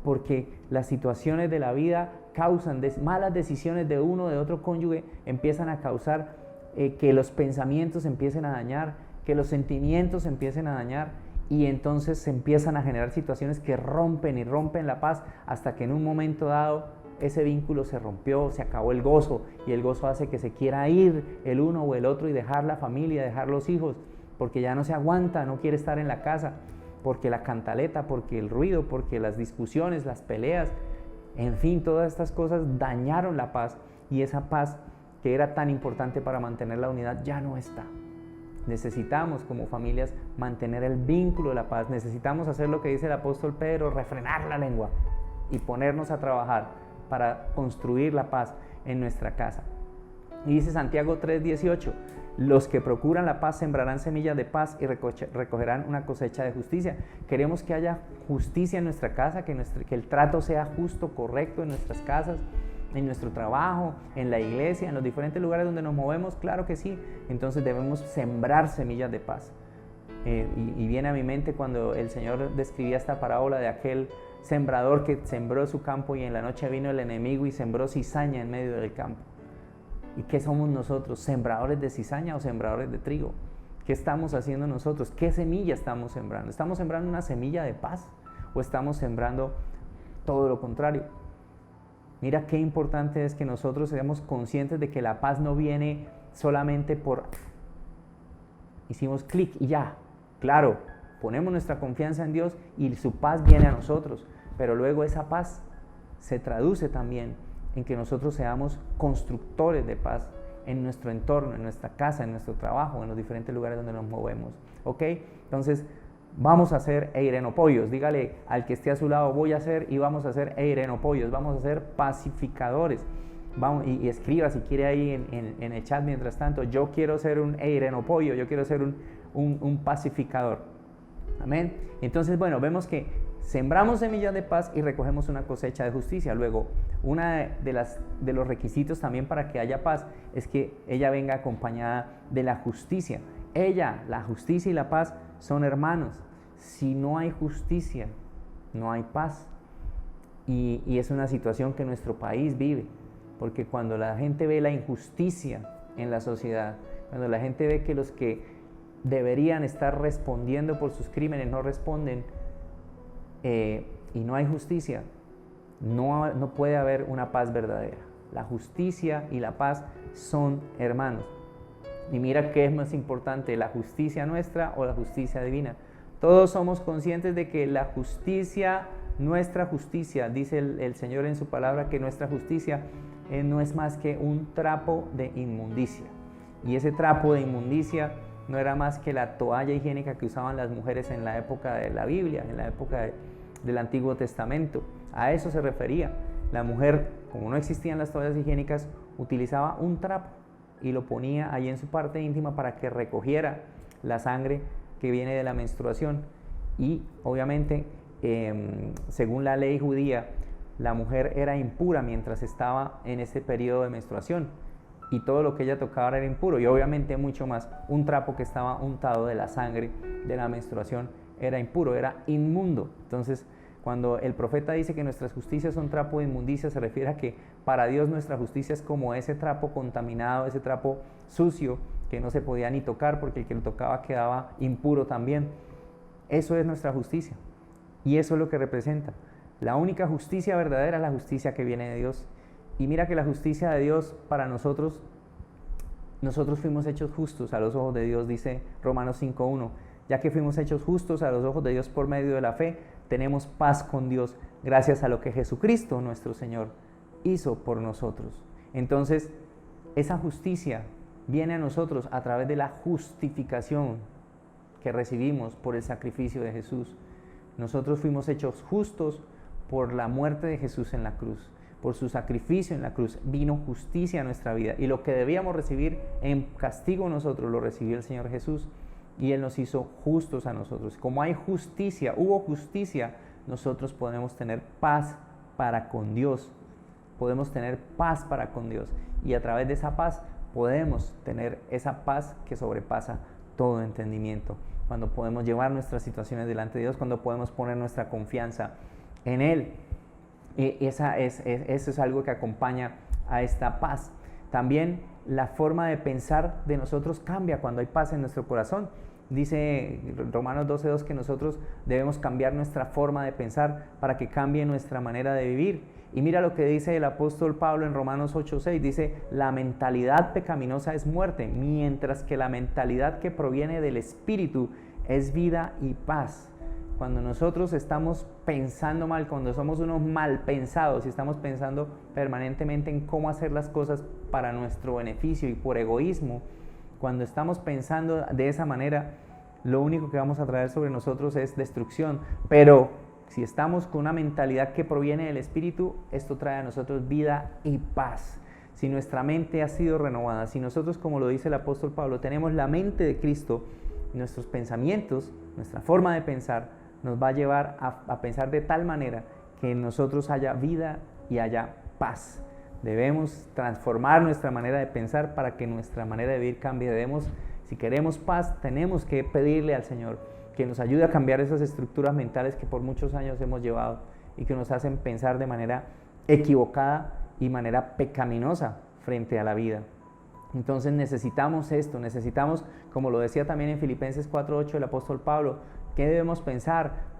porque las situaciones de la vida causan malas decisiones de uno o de otro cónyuge, empiezan a causar que los pensamientos empiecen a dañar, que los sentimientos empiecen a dañar, y entonces se empiezan a generar situaciones que rompen y rompen la paz, hasta que en un momento dado ese vínculo se rompió, se acabó el gozo, y el gozo hace que se quiera ir el uno o el otro y dejar la familia, dejar los hijos, porque ya no se aguanta, no quiere estar en la casa, porque la cantaleta, porque el ruido, porque las discusiones, las peleas, en fin, todas estas cosas dañaron la paz, y esa paz que era tan importante para mantener la unidad ya no está. Necesitamos como familias mantener el vínculo de la paz, necesitamos hacer lo que dice el apóstol Pedro, refrenar la lengua y ponernos a trabajar para construir la paz en nuestra casa. Y dice Santiago 3:18, los que procuran la paz sembrarán semillas de paz y recogerán una cosecha de justicia. Queremos que haya justicia en nuestra casa, que el trato sea justo, correcto en nuestras casas, en nuestro trabajo, en la iglesia, en los diferentes lugares donde nos movemos, claro que sí. Entonces debemos sembrar semillas de paz. Y viene a mi mente cuando el Señor describía esta parábola de aquel sembrador que sembró su campo y en la noche vino el enemigo y sembró cizaña en medio del campo. ¿Y qué somos nosotros? ¿Sembradores de cizaña o sembradores de trigo? ¿Qué estamos haciendo nosotros? ¿Qué semilla estamos sembrando? ¿Estamos sembrando una semilla de paz o estamos sembrando todo lo contrario? Mira qué importante es que nosotros seamos conscientes de que la paz no viene solamente por hicimos clic y ya. Claro, ponemos nuestra confianza en Dios y su paz viene a nosotros, pero luego esa paz se traduce también en que nosotros seamos constructores de paz en nuestro entorno, en nuestra casa, en nuestro trabajo, en los diferentes lugares donde nos movemos. ¿Ok? Entonces, vamos a ser eirenopollos. Dígale al que esté a su lado, voy a ser y vamos a ser eirenopollos, vamos a ser pacificadores. Vamos, y escriba si quiere ahí en el chat mientras tanto, yo quiero ser un eirenopollo, yo quiero ser un pacificador. Amén. Entonces, bueno, vemos que sembramos semillas de paz y recogemos una cosecha de justicia. Luego, una de los requisitos también para que haya paz es que ella venga acompañada de la justicia. La justicia y la paz son hermanos. Si no hay justicia, no hay paz. Y es una situación que nuestro país vive, porque cuando la gente ve la injusticia en la sociedad, cuando la gente ve que los que deberían estar respondiendo por sus crímenes no responden, y no hay justicia, no puede haber una paz verdadera. La justicia y la paz son hermanos. Y mira qué es más importante, la justicia nuestra o la justicia divina. Todos somos conscientes de que la justicia, nuestra justicia, dice el Señor en su palabra, que nuestra justicia no es más que un trapo de inmundicia. Y ese trapo de inmundicia no era más que la toalla higiénica que usaban las mujeres en la época de la Biblia, en la época del Antiguo Testamento. A eso se refería. La mujer, como no existían las toallas higiénicas, utilizaba un trapo y lo ponía ahí en su parte íntima para que recogiera la sangre que viene de la menstruación. Y obviamente, según la ley judía, la mujer era impura mientras estaba en ese periodo de menstruación, y todo lo que ella tocaba era impuro, y obviamente mucho más un trapo que estaba untado de la sangre de la menstruación era impuro, era inmundo. Entonces, cuando el profeta dice que nuestras justicias son trapo de inmundicia, se refiere a que para Dios nuestra justicia es como ese trapo contaminado, ese trapo sucio que no se podía ni tocar, porque el que lo tocaba quedaba impuro también. Eso es nuestra justicia, y eso es lo que representa. La única justicia verdadera es la justicia que viene de Dios. Y mira que la justicia de Dios para nosotros fuimos hechos justos a los ojos de Dios, dice Romanos 5:1. Ya que fuimos hechos justos a los ojos de Dios por medio de la fe, tenemos paz con Dios gracias a lo que Jesucristo, nuestro Señor, hizo por nosotros. Entonces, esa justicia viene a nosotros a través de la justificación que recibimos por el sacrificio de Jesús. Nosotros fuimos hechos justos por la muerte de Jesús en la cruz. Por su sacrificio en la cruz vino justicia a nuestra vida, y lo que debíamos recibir en castigo nosotros lo recibió el Señor Jesús, y Él nos hizo justos a nosotros. Como hay justicia, hubo justicia, nosotros podemos tener paz para con Dios. podemos tener paz para con Dios. Y a través de esa paz podemos tener esa paz que sobrepasa todo entendimiento. Cuando podemos llevar nuestras situaciones delante de Dios, cuando podemos poner nuestra confianza en Él. Eso es algo que acompaña a esta paz. También la forma de pensar de nosotros cambia cuando hay paz en nuestro corazón. Dice Romanos 12:2 que nosotros debemos cambiar nuestra forma de pensar para que cambie nuestra manera de vivir. Y mira lo que dice el apóstol Pablo en Romanos 8:6, dice: la mentalidad pecaminosa es muerte, mientras que la mentalidad que proviene del Espíritu es vida y paz. Cuando nosotros estamos pensando mal, cuando somos unos mal pensados y estamos pensando permanentemente en cómo hacer las cosas para nuestro beneficio y por egoísmo, cuando estamos pensando de esa manera, lo único que vamos a traer sobre nosotros es destrucción. Pero si estamos con una mentalidad que proviene del Espíritu, esto trae a nosotros vida y paz. Si nuestra mente ha sido renovada, si nosotros, como lo dice el apóstol Pablo, tenemos la mente de Cristo, nuestros pensamientos, nuestra forma de pensar, nos va a llevar a pensar de tal manera que en nosotros haya vida y haya paz. Debemos transformar nuestra manera de pensar para que nuestra manera de vivir cambie. Si queremos paz, tenemos que pedirle al Señor que nos ayude a cambiar esas estructuras mentales que por muchos años hemos llevado y que nos hacen pensar de manera equivocada y manera pecaminosa frente a la vida. Entonces necesitamos esto, necesitamos, como lo decía también en Filipenses 4:8 el apóstol Pablo, ¿qué debemos pensar?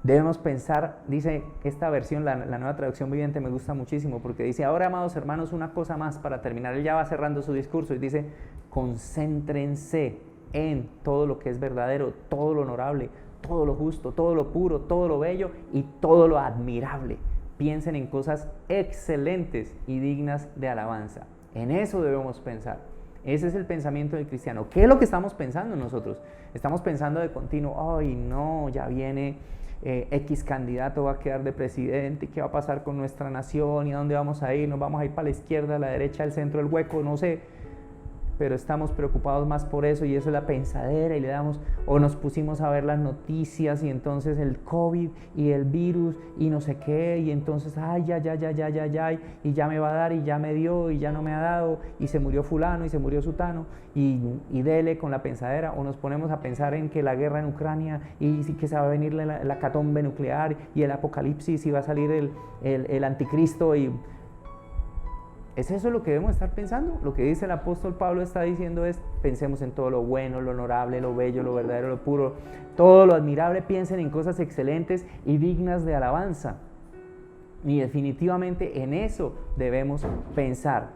Debemos pensar, dice esta versión, la nueva traducción viviente me gusta muchísimo, porque dice: ahora, amados hermanos, una cosa más para terminar. Él ya va cerrando su discurso y dice: concéntrense en todo lo que es verdadero, todo lo honorable, todo lo justo, todo lo puro, todo lo bello y todo lo admirable. Piensen en cosas excelentes y dignas de alabanza. En eso debemos pensar. Ese es el pensamiento del cristiano. ¿Qué es lo que estamos pensando nosotros? Estamos pensando de continuo: ay no, ya viene X candidato, va a quedar de presidente, ¿qué va a pasar con nuestra nación? ¿Y a dónde vamos a ir? ¿Nos vamos a ir para la izquierda, a la derecha, al centro, del hueco? No sé. Pero estamos preocupados más por eso, y eso es la pensadera, y le damos, o nos pusimos a ver las noticias y entonces el COVID y el virus y no sé qué, y entonces ay, ya, y ya me va a dar y ya me dio y ya no me ha dado y se murió fulano y se murió sutano y dele con la pensadera. O nos ponemos a pensar en que la guerra en Ucrania y que se va a venir la hecatombe nuclear y el apocalipsis y va a salir el anticristo y... ¿Es eso lo que debemos estar pensando? Lo que dice el apóstol Pablo está diciendo es: pensemos en todo lo bueno, lo honorable, lo bello, lo verdadero, lo puro, todo lo admirable. Piensen en cosas excelentes y dignas de alabanza. Y definitivamente en eso debemos pensar.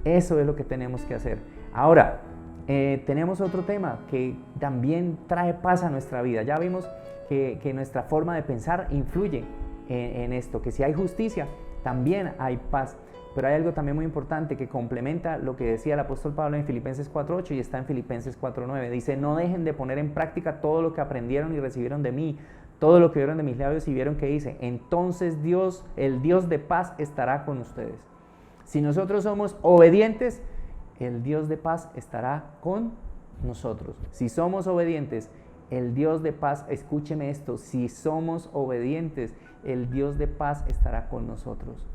Eso es lo que tenemos que hacer. Ahora, tenemos otro tema que también trae paz a nuestra vida. Ya vimos que nuestra forma de pensar influye en esto, que si hay justicia, también hay paz. Pero hay algo también muy importante que complementa lo que decía el apóstol Pablo en Filipenses 4:8 y está en Filipenses 4:9. Dice: no dejen de poner en práctica todo lo que aprendieron y recibieron de mí, todo lo que vieron de mis labios y vieron que hice. Entonces Dios, el Dios de paz, estará con ustedes. Si nosotros somos obedientes, el Dios de paz estará con nosotros. Si somos obedientes, el Dios de paz, escúcheme esto, si somos obedientes, el Dios de paz estará con nosotros.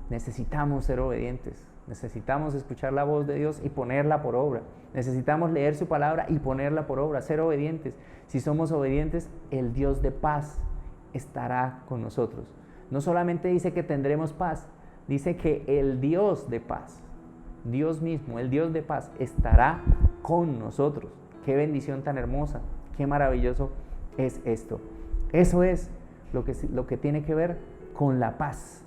Necesitamos ser obedientes, necesitamos escuchar la voz de Dios y ponerla por obra. Necesitamos leer su palabra y ponerla por obra, ser obedientes. Si somos obedientes, el Dios de paz estará con nosotros. No solamente dice que tendremos paz, dice que el Dios de paz, Dios mismo, el Dios de paz, estará con nosotros. Qué bendición tan hermosa, qué maravilloso es esto. Eso es lo que tiene que ver con la paz.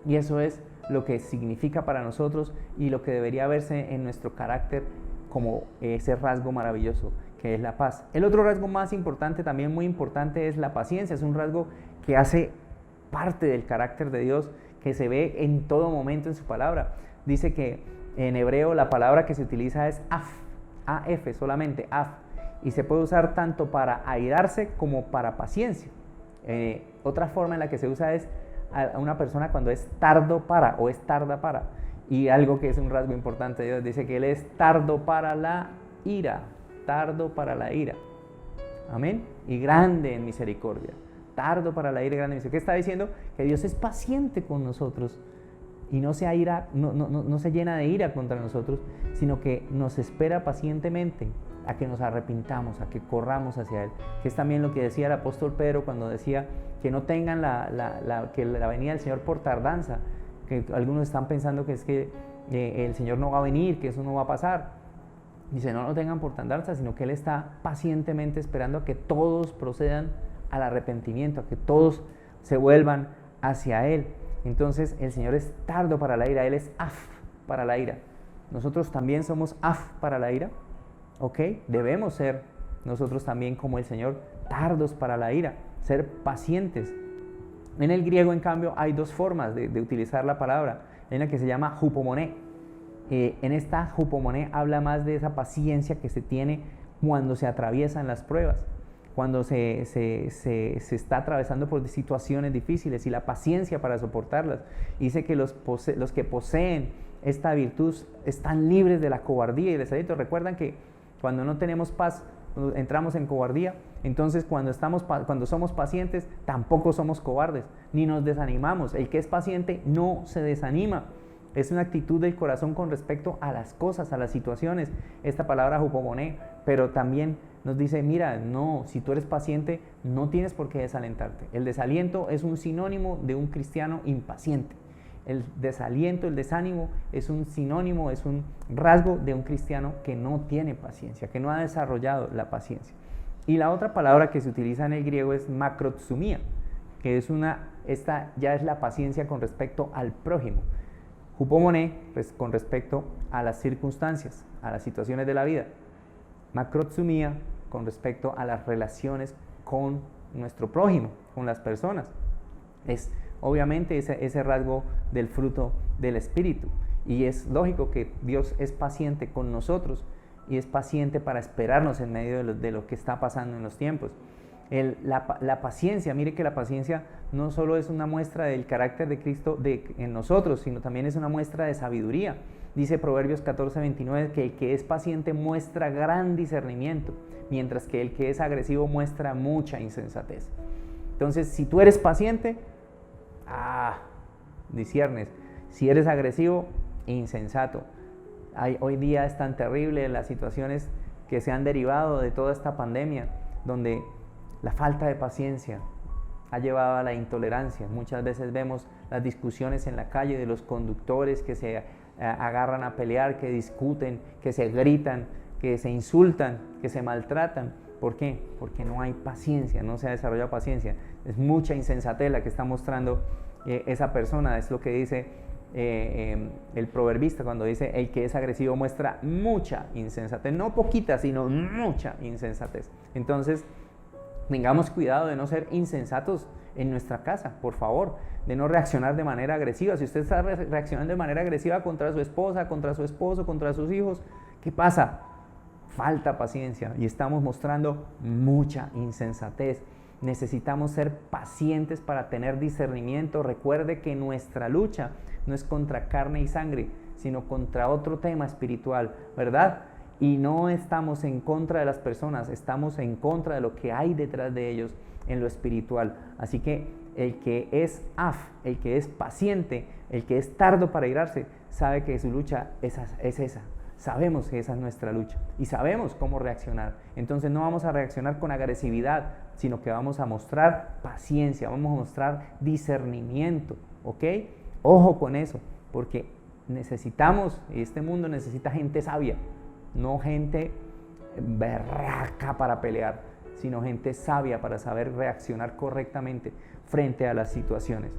Y eso es lo que significa para nosotros y lo que debería verse en nuestro carácter como ese rasgo maravilloso que es la paz. El otro rasgo más importante, también muy importante, es la paciencia. Es un rasgo que hace parte del carácter de Dios, que se ve en todo momento en su palabra. Dice que en hebreo la palabra que se utiliza es af, af solamente, af. Y se puede usar tanto para airarse como para paciencia. Otra forma en la que se usa es a una persona cuando es tardo para o es tarda para. Y algo que es un rasgo importante de Dios, dice que Él es tardo para la ira, tardo para la ira. Amén. Y grande en misericordia. Tardo para la ira y grande en misericordia. ¿Qué está diciendo? Que Dios es paciente con nosotros. y no se llena de ira contra nosotros, sino que nos espera pacientemente a que nos arrepintamos, a que corramos hacia Él. Que es también lo que decía el apóstol Pedro cuando decía que no tengan que la venida del Señor por tardanza, que algunos están pensando que es que el Señor no va a venir, que eso no va a pasar. Dice, no lo tengan por tardanza, sino que Él está pacientemente esperando a que todos procedan al arrepentimiento, a que todos se vuelvan hacia Él. Entonces el Señor es tardo para la ira, Él es af para la ira. Nosotros también somos af para la ira, ¿ok? Debemos ser nosotros también como el Señor, tardos para la ira, ser pacientes. En el griego, en cambio, hay dos formas de utilizar la palabra. Hay una que se llama hupomoné. En esta hupomoné habla más de esa paciencia que se tiene cuando se atraviesan las pruebas, cuando se está atravesando por situaciones difíciles, y la paciencia para soportarlas. Dice que los que poseen esta virtud están libres de la cobardía y del desaliento. Recuerdan que cuando no tenemos paz, entramos en cobardía. Entonces cuando somos pacientes, tampoco somos cobardes, ni nos desanimamos. El que es paciente no se desanima. Es una actitud del corazón con respecto a las cosas, a las situaciones. Esta palabra hupomoné, pero también nos dice, mira, no, si tú eres paciente, no tienes por qué desalentarte. El desaliento es un sinónimo de un cristiano impaciente. El desaliento, el desánimo es un sinónimo, es un rasgo de un cristiano que no tiene paciencia, que no ha desarrollado la paciencia. Y la otra palabra que se utiliza en el griego es makrotsumia, que esta ya es la paciencia con respecto al prójimo. Hupomoné, pues, con respecto a las circunstancias, a las situaciones de la vida. Makrotsumia, con respecto a las relaciones con nuestro prójimo, con las personas. Es obviamente ese rasgo del fruto del Espíritu. Y es lógico que Dios es paciente con nosotros y es paciente para esperarnos en medio de lo que está pasando en los tiempos. La paciencia, mire que la paciencia no solo es una muestra del carácter de Cristo en nosotros, sino también es una muestra de sabiduría. Dice Proverbios 14:29 que el que es paciente muestra gran discernimiento, mientras que el que es agresivo muestra mucha insensatez. Entonces, si tú eres paciente, disciernes. Si eres agresivo, insensato. Hoy día es tan terrible las situaciones que se han derivado de toda esta pandemia, donde la falta de paciencia ha llevado a la intolerancia. Muchas veces vemos las discusiones en la calle de los conductores que se agarran a pelear, que discuten, que se gritan, que se insultan, que se maltratan. ¿Por qué? Porque no hay paciencia, no se ha desarrollado paciencia. Es mucha insensatez la que está mostrando esa persona. Es lo que dice el proverbista cuando dice: el que es agresivo muestra mucha insensatez, no poquita, sino mucha insensatez. Entonces, tengamos cuidado de no ser insensatos en nuestra casa, por favor, de no reaccionar de manera agresiva. Si usted está reaccionando de manera agresiva contra su esposa, contra su esposo, contra sus hijos, ¿qué pasa? Falta paciencia y estamos mostrando mucha insensatez. Necesitamos ser pacientes para tener discernimiento. Recuerde que nuestra lucha no es contra carne y sangre, sino contra otro tema espiritual, ¿verdad? Y no estamos en contra de las personas, estamos en contra de lo que hay detrás de ellos en lo espiritual. Así que el que es el que es paciente, el que es tardo para irarse, sabe que su lucha es esa. Sabemos que esa es nuestra lucha y sabemos cómo reaccionar. Entonces no vamos a reaccionar con agresividad, sino que vamos a mostrar paciencia, vamos a mostrar discernimiento, ¿ok? Ojo con eso, porque necesitamos, este mundo necesita gente sabia, no gente berraca para pelear, sino gente sabia para saber reaccionar correctamente frente a las situaciones.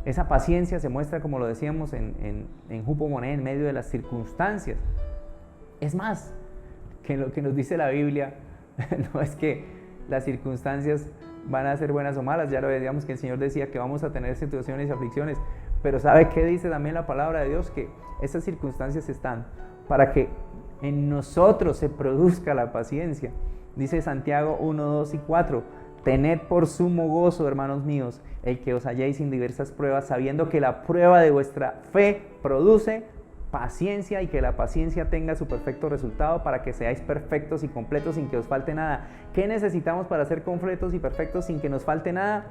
Esa paciencia se muestra, como lo decíamos, en hupomoné, en medio de las circunstancias. Es más, que lo que nos dice la Biblia no es que las circunstancias van a ser buenas o malas. Ya lo decíamos que el Señor decía que vamos a tener situaciones y aflicciones, pero ¿sabe qué dice también la palabra de Dios? Que esas circunstancias están para que en nosotros se produzca la paciencia. Dice Santiago 1, 2 y 4: tened por sumo gozo, hermanos míos, el que os halléis en diversas pruebas, sabiendo que la prueba de vuestra fe produce paciencia, y que la paciencia tenga su perfecto resultado, para que seáis perfectos y completos sin que os falte nada. ¿Qué necesitamos para ser completos y perfectos sin que nos falte nada?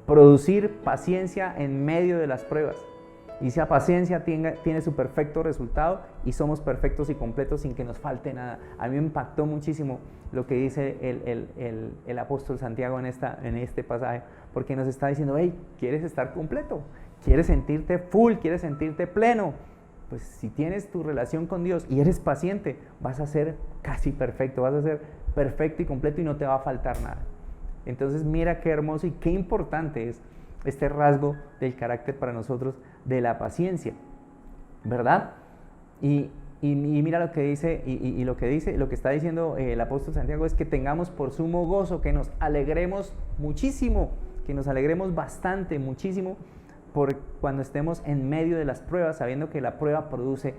Producir paciencia en medio de las pruebas. Y esa paciencia tiene su perfecto resultado y somos perfectos y completos sin que nos falte nada. A mí me impactó muchísimo lo que dice el apóstol Santiago en este pasaje, porque nos está diciendo, hey, ¿quieres estar completo? ¿Quieres sentirte full? ¿Quieres sentirte pleno? Pues si tienes tu relación con Dios y eres paciente, vas a ser casi perfecto, vas a ser perfecto y completo y no te va a faltar nada. Entonces mira qué hermoso y qué importante es este rasgo del carácter para nosotros de la paciencia, ¿verdad? Y mira lo que dice, lo que está diciendo el apóstol Santiago es que tengamos por sumo gozo, que nos alegremos muchísimo, que nos alegremos bastante, muchísimo, por cuando estemos en medio de las pruebas, sabiendo que la prueba produce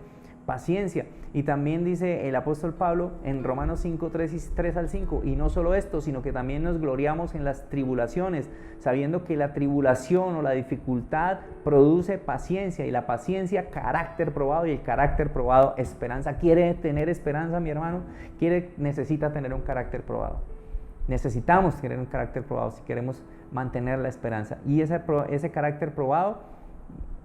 paciencia. Y también dice el apóstol Pablo en Romanos 5, 3 al 5, y no solo esto, sino que también nos gloriamos en las tribulaciones, sabiendo que la tribulación o la dificultad produce paciencia, y la paciencia carácter probado, y el carácter probado esperanza. ¿Quiere tener esperanza, mi hermano? Necesita tener un carácter probado. Necesitamos tener un carácter probado si queremos mantener la esperanza. Y ese carácter probado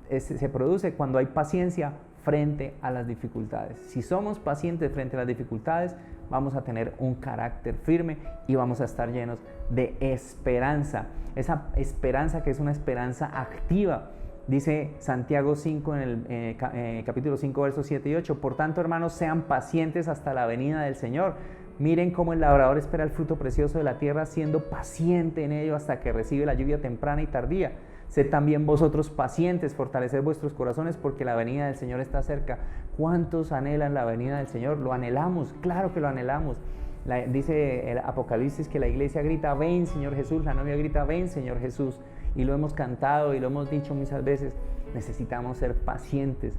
se produce cuando hay paciencia frente a las dificultades. Si somos pacientes frente a las dificultades, vamos a tener un carácter firme y vamos a estar llenos de esperanza. Esa esperanza que es una esperanza activa. Dice Santiago 5 en el capítulo 5, versos 7 y 8. Por tanto, hermanos, sean pacientes hasta la venida del Señor. Miren cómo el labrador espera el fruto precioso de la tierra, siendo paciente en ello hasta que recibe la lluvia temprana y tardía. Sed también vosotros pacientes, fortaleced vuestros corazones, porque la venida del Señor está cerca. ¿Cuántos anhelan la venida del Señor? Lo anhelamos, claro que lo anhelamos. Dice el Apocalipsis que la iglesia grita, ven Señor Jesús, la novia grita, ven Señor Jesús. Y lo hemos cantado y lo hemos dicho muchas veces, necesitamos ser pacientes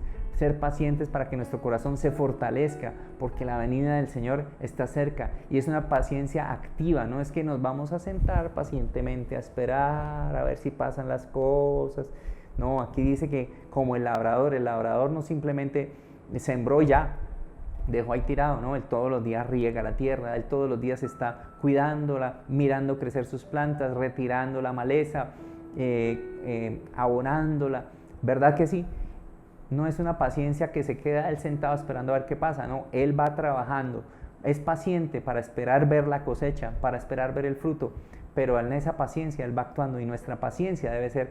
para que nuestro corazón se fortalezca, porque la venida del Señor está cerca. Y es una paciencia activa, no es que nos vamos a sentar pacientemente a esperar a ver si pasan las cosas. No, aquí dice que como el labrador no simplemente sembró ya, dejó ahí tirado, ¿no? Él todos los días riega la tierra, él todos los días está cuidándola, mirando crecer sus plantas, retirando la maleza, abonándola, ¿verdad que sí? No es una paciencia que se queda él sentado esperando a ver qué pasa, no, él va trabajando, es paciente para esperar ver la cosecha, para esperar ver el fruto, pero en esa paciencia él va actuando, y nuestra paciencia debe ser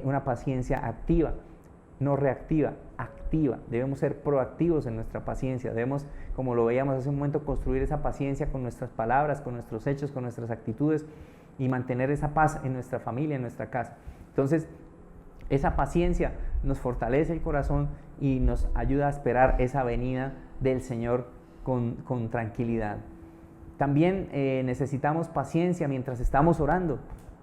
una paciencia activa, no reactiva, activa. Debemos ser proactivos en nuestra paciencia, debemos, como lo veíamos hace un momento, construir esa paciencia con nuestras palabras, con nuestros hechos, con nuestras actitudes, y mantener esa paz en nuestra familia, en nuestra casa. Entonces, esa paciencia nos fortalece el corazón y nos ayuda a esperar esa venida del Señor con tranquilidad. También necesitamos paciencia mientras estamos orando.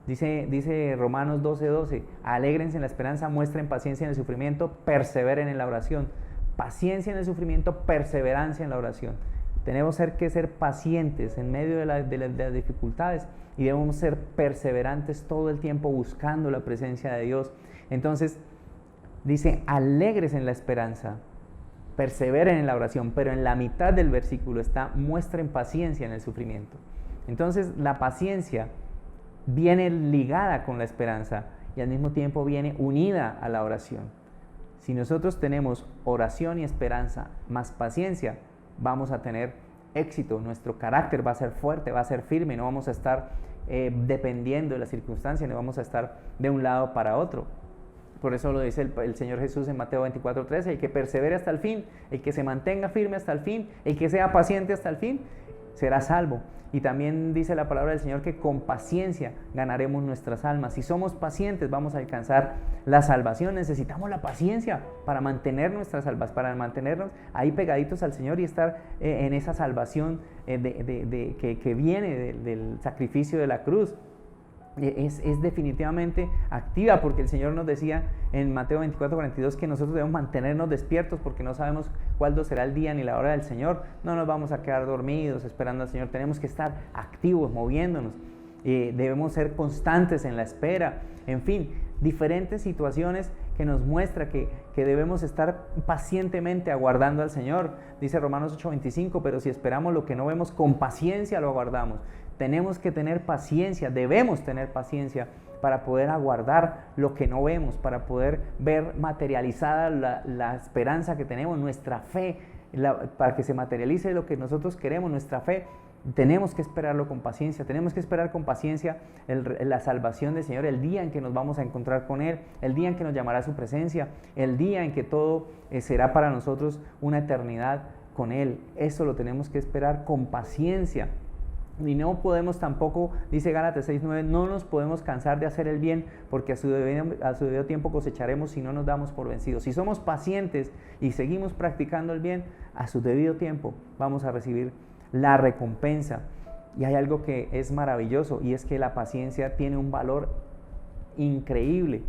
Dice Romanos 12:12, alégrense en la esperanza, muestren paciencia en el sufrimiento, perseveren en la oración. Paciencia en el sufrimiento, perseverancia en la oración. Tenemos que ser pacientes en medio de las dificultades, y debemos ser perseverantes todo el tiempo buscando la presencia de Dios. Entonces, dice, alegres en la esperanza, perseveren en la oración, pero en la mitad del versículo está, muestren paciencia en el sufrimiento. Entonces, la paciencia viene ligada con la esperanza y al mismo tiempo viene unida a la oración. Si nosotros tenemos oración y esperanza más paciencia, vamos a tener éxito, nuestro carácter va a ser fuerte, va a ser firme, no vamos a estar dependiendo de las circunstancias, no vamos a estar de un lado para otro. Por eso lo dice el Señor Jesús en Mateo 24:13, el que persevere hasta el fin, el que se mantenga firme hasta el fin, el que sea paciente hasta el fin, será salvo. Y también dice la palabra del Señor que con paciencia ganaremos nuestras almas. Si somos pacientes, vamos a alcanzar la salvación. Necesitamos la paciencia para mantener nuestras almas, para mantenernos ahí pegaditos al Señor y estar en esa salvación que viene del sacrificio de la cruz. Es definitivamente activa, porque el Señor nos decía en Mateo 24:42 que nosotros debemos mantenernos despiertos porque no sabemos cuándo será el día ni la hora del Señor. No nos vamos a quedar dormidos esperando al Señor, tenemos que estar activos, moviéndonos, debemos ser constantes en la espera. En fin, diferentes situaciones que nos muestra que debemos estar pacientemente aguardando al Señor. Dice Romanos 8:25, pero si esperamos lo que no vemos, con paciencia lo aguardamos. Tenemos que tener paciencia, debemos tener paciencia para poder aguardar lo que no vemos, para poder ver materializada la esperanza que tenemos, nuestra fe, para que se materialice lo que nosotros queremos, nuestra fe. Tenemos que esperarlo con paciencia, tenemos que esperar con paciencia la salvación del Señor, el día en que nos vamos a encontrar con Él, el día en que nos llamará a su presencia, el día en que todo será para nosotros una eternidad con Él. Eso lo tenemos que esperar con paciencia. Y no podemos tampoco, dice Gálatas 6:9, no nos podemos cansar de hacer el bien, porque a su debido tiempo cosecharemos si no nos damos por vencidos. Si somos pacientes y seguimos practicando el bien, a su debido tiempo vamos a recibir la recompensa. Y hay algo que es maravilloso, y es que la paciencia tiene un valor increíble.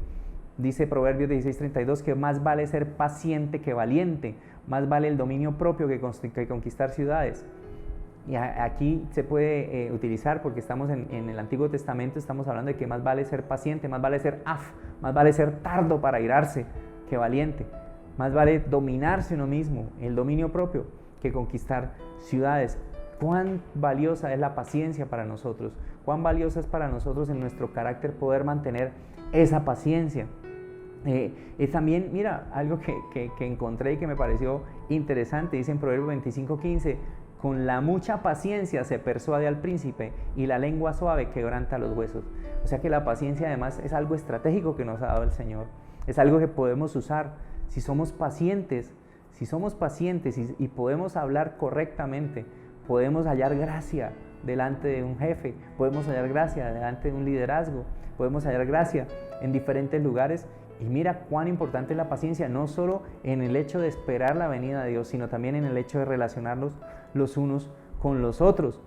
Dice Proverbios 16:32 que más vale ser paciente que valiente, más vale el dominio propio que conquistar ciudades. Y aquí se puede utilizar, porque estamos en el Antiguo Testamento, estamos hablando de que más vale ser paciente, más vale ser más vale ser tardo para airarse que valiente. Más vale dominarse uno mismo, el dominio propio, que conquistar ciudades. Cuán valiosa es la paciencia para nosotros, cuán valiosa es para nosotros en nuestro carácter poder mantener esa paciencia. También, mira, algo que encontré y que me pareció interesante, dice en Proverbios 25:15, con la mucha paciencia se persuade al príncipe y la lengua suave quebranta los huesos. O sea que la paciencia además es algo estratégico que nos ha dado el Señor, es algo que podemos usar si somos pacientes y podemos hablar correctamente, podemos hallar gracia delante de un jefe, podemos hallar gracia delante de un liderazgo, podemos hallar gracia en diferentes lugares. Y mira cuán importante es la paciencia, no solo en el hecho de esperar la venida de Dios, sino también en el hecho de relacionarnos los unos con los otros.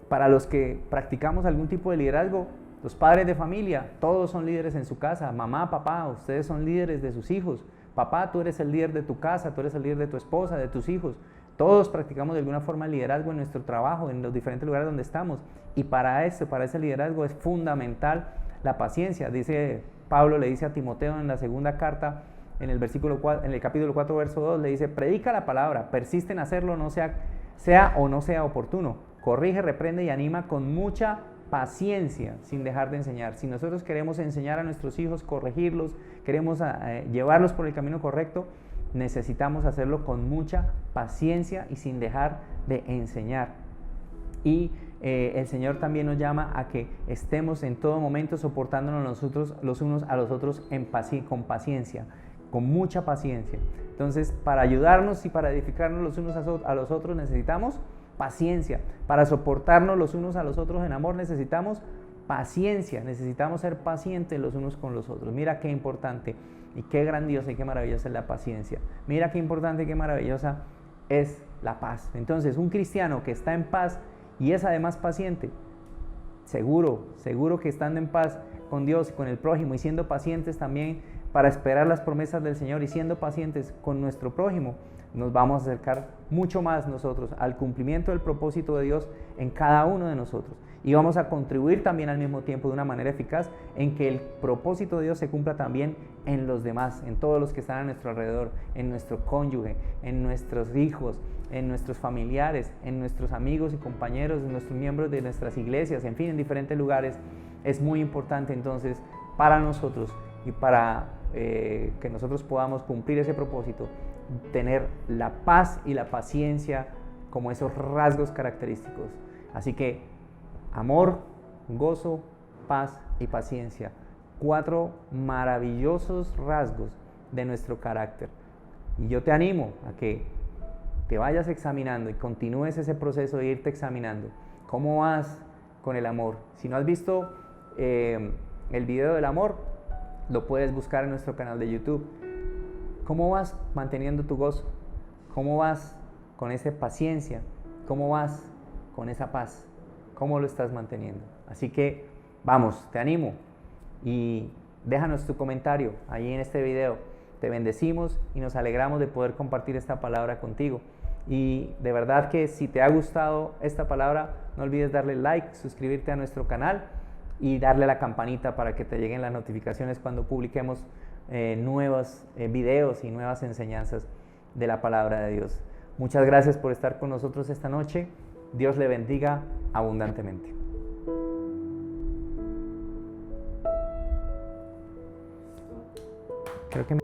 Para los que practicamos algún tipo de liderazgo, los padres de familia, todos son líderes en su casa. Mamá, papá, ustedes son líderes de sus hijos. Papá, tú eres el líder de tu casa, tú eres el líder de tu esposa, de tus hijos. Todos practicamos de alguna forma el liderazgo en nuestro trabajo, en los diferentes lugares donde estamos. Y para ese liderazgo es fundamental la paciencia. Pablo le dice a Timoteo en la segunda carta, en el capítulo 4, verso 2, le dice: predica la palabra, persiste en hacerlo, sea o no sea oportuno. Corrige, reprende y anima con mucha paciencia, sin dejar de enseñar. Si nosotros queremos enseñar a nuestros hijos, corregirlos, queremos llevarlos por el camino correcto, necesitamos hacerlo con mucha paciencia y sin dejar de enseñar. Y el Señor también nos llama a que estemos en todo momento soportándonos nosotros los unos a los otros con paciencia, con mucha paciencia. Entonces, para ayudarnos y para edificarnos los unos a los otros necesitamos paciencia. Para soportarnos los unos a los otros en amor necesitamos paciencia. Necesitamos ser pacientes los unos con los otros. Mira qué importante y qué grandiosa y qué maravillosa es la paciencia. Mira qué importante y qué maravillosa es la paz. Entonces, un cristiano que está en paz y es además paciente, seguro que estando en paz con Dios y con el prójimo, y siendo pacientes también para esperar las promesas del Señor, y siendo pacientes con nuestro prójimo, nos vamos a acercar mucho más nosotros al cumplimiento del propósito de Dios en cada uno de nosotros, y vamos a contribuir también al mismo tiempo de una manera eficaz en que el propósito de Dios se cumpla también en los demás, en todos los que están a nuestro alrededor, en nuestro cónyuge, en nuestros hijos, en nuestros familiares, en nuestros amigos y compañeros, en nuestros miembros de nuestras iglesias, en fin, en diferentes lugares. Es muy importante entonces para nosotros y para que nosotros podamos cumplir ese propósito, tener la paz y la paciencia como esos rasgos característicos. Así que amor, gozo, paz y paciencia, 4 maravillosos rasgos de nuestro carácter. Y yo te animo a que te vayas examinando y continúes ese proceso de irte examinando. ¿Cómo vas con el amor? Si no has visto el video del amor, lo puedes buscar en nuestro canal de YouTube. ¿Cómo vas manteniendo tu gozo? ¿Cómo vas con esa paciencia? ¿Cómo vas con esa paz? ¿Cómo lo estás manteniendo? Así que vamos, te animo y déjanos tu comentario ahí en este video. Te bendecimos y nos alegramos de poder compartir esta palabra contigo. Y de verdad que si te ha gustado esta palabra, no olvides darle like, suscribirte a nuestro canal y darle a la campanita para que te lleguen las notificaciones cuando publiquemos nuevos videos y nuevas enseñanzas de la palabra de Dios. Muchas gracias por estar con nosotros esta noche. Dios le bendiga abundantemente. Creo que